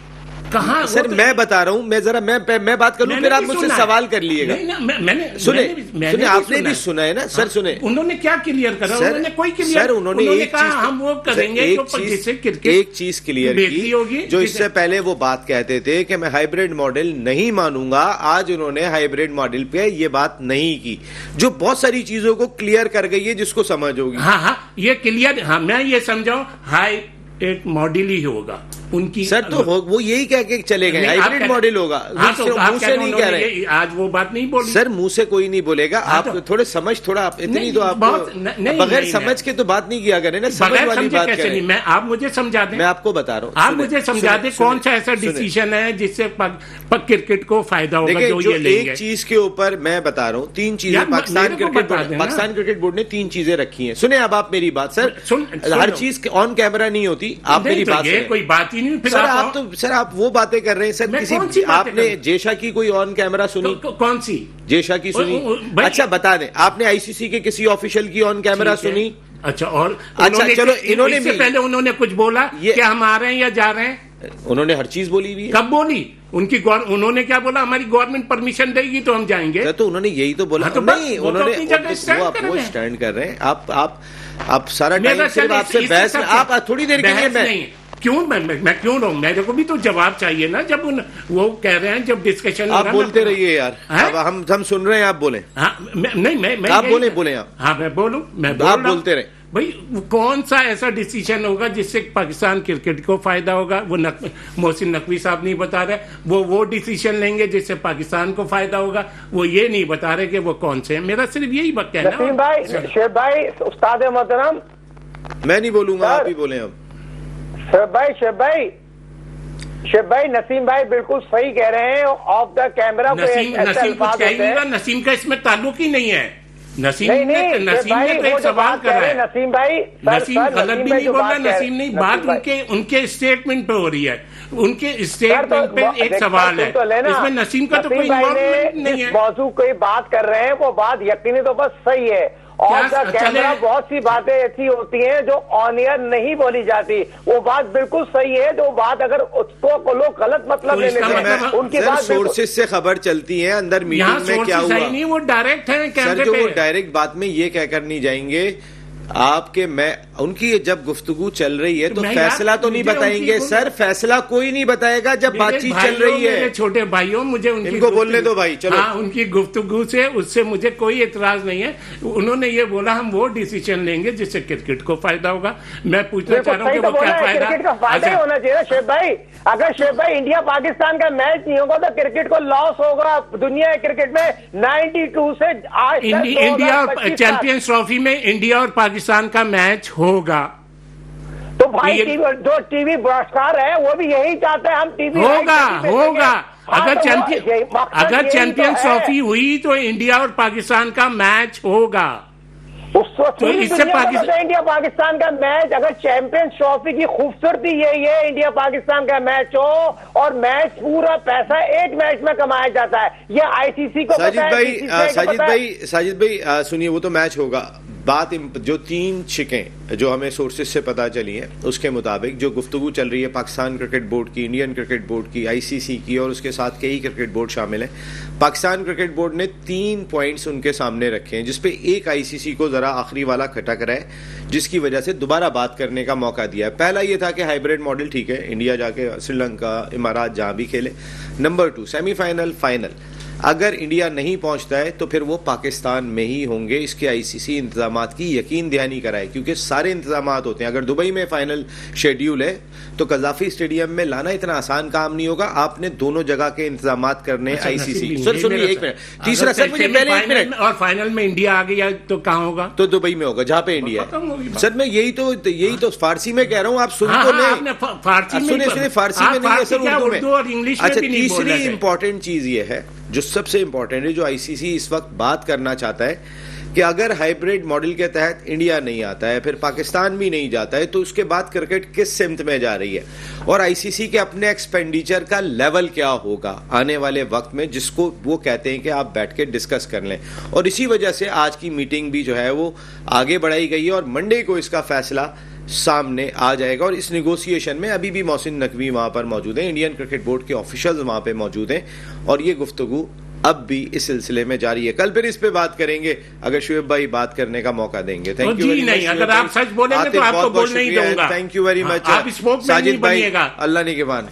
[SPEAKER 2] कहाँ
[SPEAKER 1] सर? मैं बता रहा हूँ, मैं जरा मैं बात कर लूँ, फिर आप मुझसे सवाल कर लीजिएगा। सुने आपने भी सुना है ना सर? सुने उन्होंने
[SPEAKER 2] क्या क्लियर करा? उन्होंने कोई क्लियर,
[SPEAKER 1] सर उन्होंने एक चीज
[SPEAKER 2] हम वो करेंगे
[SPEAKER 1] एक चीज क्लियर की होगी, जो इससे पहले वो बात कहते थे कि मैं हाइब्रिड मॉडल नहीं मानूंगा। आज उन्होंने हाइब्रिड मॉडल पे ये बात नहीं की, जो बहुत सारी चीजों को क्लियर कर गई है, जिसको समझ होगी।
[SPEAKER 2] हाँ ये क्लियर, हाँ मैं ये समझाऊं, हाई एक मॉडल ही होगा उनकी।
[SPEAKER 1] सर तो वो यही कह के चले गए हाइब्रिड मॉडल होगा। मुंह से नहीं कह रहे,
[SPEAKER 2] आज वो बात नहीं बोली
[SPEAKER 1] सर, मुंह से कोई नहीं बोलेगा। आप थोड़े समझ, थोड़ा आप इतनी तो आप बगैर समझ के तो बात नहीं किया करें ना, समझ वाली बात करें।
[SPEAKER 2] मैं आप मुझे समझा दें,
[SPEAKER 1] मैं आपको बता रहा हूँ,
[SPEAKER 2] आप मुझे समझा दें कौन सा ऐसा डिसीजन है जिससे क्रिकेट को फायदा होगा जो ये लेंगे।
[SPEAKER 1] एक चीज के ऊपर मैं बता रहा हूँ, 3 चीजें पाकिस्तान क्रिकेट बोर्ड ने 3 चीजें रखी हैं। सुने अब आप मेरी बात सर, हर चीज ऑन कैमरा नहीं होती, आप मेरी बात सुने।
[SPEAKER 2] कोई बात ही नहीं।
[SPEAKER 1] सर आप वो बातें कर रहे हैं सर, किसी आपने जेशा की कोई ऑन कैमरा सुनी?
[SPEAKER 2] कौन सी जेशा
[SPEAKER 1] की सुनी? अच्छा बता दें, आपने आईसीसी के किसी ऑफिशियल की ऑन कैमरा सुनी?
[SPEAKER 2] अच्छा, और अच्छा चलो, इन्होंने पहले उन्होंने कुछ बोला कि हम आ रहे हैं या जा रहे हैं?
[SPEAKER 1] उन्होंने हर चीज बोली हुई है।
[SPEAKER 2] कब बोली? उन्होंने क्या बोला? हमारी गवर्नमेंट परमिशन देगी तो हम जाएंगे।
[SPEAKER 1] तो उन्होंने यही तो बोला।
[SPEAKER 2] तो
[SPEAKER 1] नहीं, उन्होंने
[SPEAKER 2] वो
[SPEAKER 1] स्टैंड कर रहे हैं। आप सारा टाइम सिर्फ आपसे बहस में, आप थोड़ी देर के लिए मैं
[SPEAKER 2] क्यों मैं क्यों रहूं? मेरे को भी तो जवाब चाहिए ना। जब वो कह रहे हैं, जब डिस्कशन
[SPEAKER 1] आप बोलते रहिए यार। अब हम सुन रहे हैं, आप बोले।
[SPEAKER 2] नहीं मैं
[SPEAKER 1] आप बोले आप।
[SPEAKER 2] हाँ मैं बोलूं,
[SPEAKER 1] आप बोलते रहे
[SPEAKER 2] भाई। कौन सा ऐसा डिसीजन होगा जिससे पाकिस्तान क्रिकेट को फायदा होगा? वो मोहसिन नकवी साहब नहीं बता रहे। वो डिसीजन लेंगे जिससे पाकिस्तान को फायदा होगा, वो ये नहीं बता रहे कि वो कौन से हैं। मेरा सिर्फ यही कहना है।
[SPEAKER 4] नसीम भाई, शेख भाई, उस्ताद मोहतरम,
[SPEAKER 1] मैं नहीं बोलूंगा, आप ही बोले। अब
[SPEAKER 4] शेख भाई नसीम भाई बिल्कुल सही कह रहे हैं। ऑफ द कैमरा
[SPEAKER 2] नसीम का इसमें ताल्लुक ही नहीं है। नसीम ने तो एक सवाल करा है।
[SPEAKER 4] नसीम भाई,
[SPEAKER 2] नसीम गलत भी नहीं बोल रहा। नसीम नहीं, बात उनके स्टेटमेंट पे हो रही है। उनके स्टेटमेंट पे एक सवाल है, इसमें नसीम का तो कोई इन्वॉल्वमेंट नहीं है।
[SPEAKER 4] मौजू कोई बात कर रहे हैं, वो बात यकीनी तो बस सही है। और कैमरा बहुत सी बातें ऐसी होती हैं जो ऑन एयर नहीं बोली जाती। वो बात बिल्कुल सही है। जो बात अगर उसको लोग गलत मतलब ले लेते हैं, उनकी बात
[SPEAKER 1] सोर्सेज से खबर चलती है। अंदर मीटिंग में क्या हुआ
[SPEAKER 2] नहीं, वो डायरेक्ट है
[SPEAKER 1] सर। जो वो डायरेक्ट बात में ये कहकर नहीं जाएंगे आपके, मैं उनकी जब गुफ्तगू चल रही है तो फैसला तो नहीं बताएंगे सर। फैसला कोई नहीं बताएगा जब बातचीत चल रही है।
[SPEAKER 2] छोटे भाइयों, मुझे
[SPEAKER 1] इनको बोलने दो भाई, चलो।
[SPEAKER 2] हाँ, उनकी गुफ्तगू से उससे मुझे कोई एतराज नहीं है। उन्होंने ये बोला हम वो डिसीजन लेंगे जिससे क्रिकेट को फायदा होगा। मैं पूछना चाह रहा हूँ कि वो क्या फायदा?
[SPEAKER 4] क्रिकेट का फायदा ही होना चाहिए शेख भाई। अगर शेख भाई इंडिया पाकिस्तान का मैच नहीं होगा तो क्रिकेट को लॉस होगा। दुनिया क्रिकेट में 92 से आज
[SPEAKER 2] इंडिया और चैंपियंस ट्रॉफी में इंडिया और पाकिस्तान का मैच होगा।
[SPEAKER 4] तो भाई जो टीवी ब्रॉडकास्टर है वो भी यही चाहते हैं, हम टीवी
[SPEAKER 2] होगा। अगर चैंपियंस ट्रॉफी हुई तो इंडिया और पाकिस्तान का मैच होगा।
[SPEAKER 4] तो इससे इंडिया पाकिस्तान का मैच, अगर चैंपियंस ट्रॉफी की खूबसूरती यही है इंडिया पाकिस्तान का मैच हो और मैच पूरा पैसा एक मैच में कमाया जाता है। ये आईसीसी को
[SPEAKER 1] साजिद भाई सुनिए, वो तो मैच होगा। बात जो 3 शिकें जो हमें सोर्सेज से पता चली हैं उसके मुताबिक जो गुफ्तगू चल रही है पाकिस्तान क्रिकेट बोर्ड की, इंडियन क्रिकेट बोर्ड की, आईसीसी की और उसके साथ कई क्रिकेट बोर्ड शामिल हैं। पाकिस्तान क्रिकेट बोर्ड ने 3 पॉइंट्स उनके सामने रखे हैं, जिसपे एक आईसीसी को जरा आखिरी वाला खटक रहा है, जिसकी वजह से दोबारा बात करने का मौका दिया है। पहला ये था कि हाइब्रिड मॉडल ठीक है, इंडिया जाके श्रीलंका, इमारात जहां भी खेले। नंबर 2, सेमीफाइनल, फाइनल अगर इंडिया नहीं पहुंचता है तो फिर वो पाकिस्तान में ही होंगे। इसके आईसीसी इंतजामात की यकीन दहानी कराए, क्योंकि सारे इंतजामात होते हैं। अगर दुबई में फाइनल शेड्यूल है तो कजाफी स्टेडियम में लाना इतना आसान काम नहीं होगा। आपने दोनों जगह के इंतजामात करने आईसीसी। सर सुनिए एक मिनट, तीसरा सर मुझे पहले 1 मिनट।
[SPEAKER 2] और फाइनल में इंडिया आ गया तो कहाँ होगा?
[SPEAKER 1] तो दुबई में होगा जहाँ पे इंडिया है। सर मैं यही तो फारसी में कह रहा हूँ, आप सुन तो लें। सुनिए फारसी में नहीं है सर, उर्दू में। अच्छा, तीसरी इंपॉर्टेंट चीज ये है जो सबसे इंपॉर्टेंट है, जो आईसीसी इस वक्त बात करना चाहता है कि अगर हाइब्रिड मॉडल के तहत इंडिया नहीं आता है, फिर पाकिस्तान भी नहीं जाता है, तो उसके बाद क्रिकेट किस सिमत में जा रही है और आईसीसी के अपने एक्सपेंडिचर का लेवल क्या होगा आने वाले वक्त में, जिसको वो कहते हैं कि आप बैठ के डिस्कस कर लें। और इसी वजह से आज की मीटिंग भी जो है वो आगे बढ़ाई गई है और मंडे को इसका फैसला सामने आ जाएगा। और इस नेगोशिएशन में अभी भी मोहसिन नकवी वहां पर मौजूद हैं, इंडियन क्रिकेट बोर्ड के ऑफिशियल्स वहां पे मौजूद हैं और ये गुफ्तगू अब भी इस सिलसिले में जारी है। कल फिर इस पे बात करेंगे अगर शुएब भाई बात करने का मौका देंगे। Thank you very much.
[SPEAKER 2] अगर आप सच बोलेंगे तो आपको बोलने ही दूंगा।
[SPEAKER 1] Thank you very much
[SPEAKER 2] Sajid भाई,
[SPEAKER 1] अल्लाह निगहबान।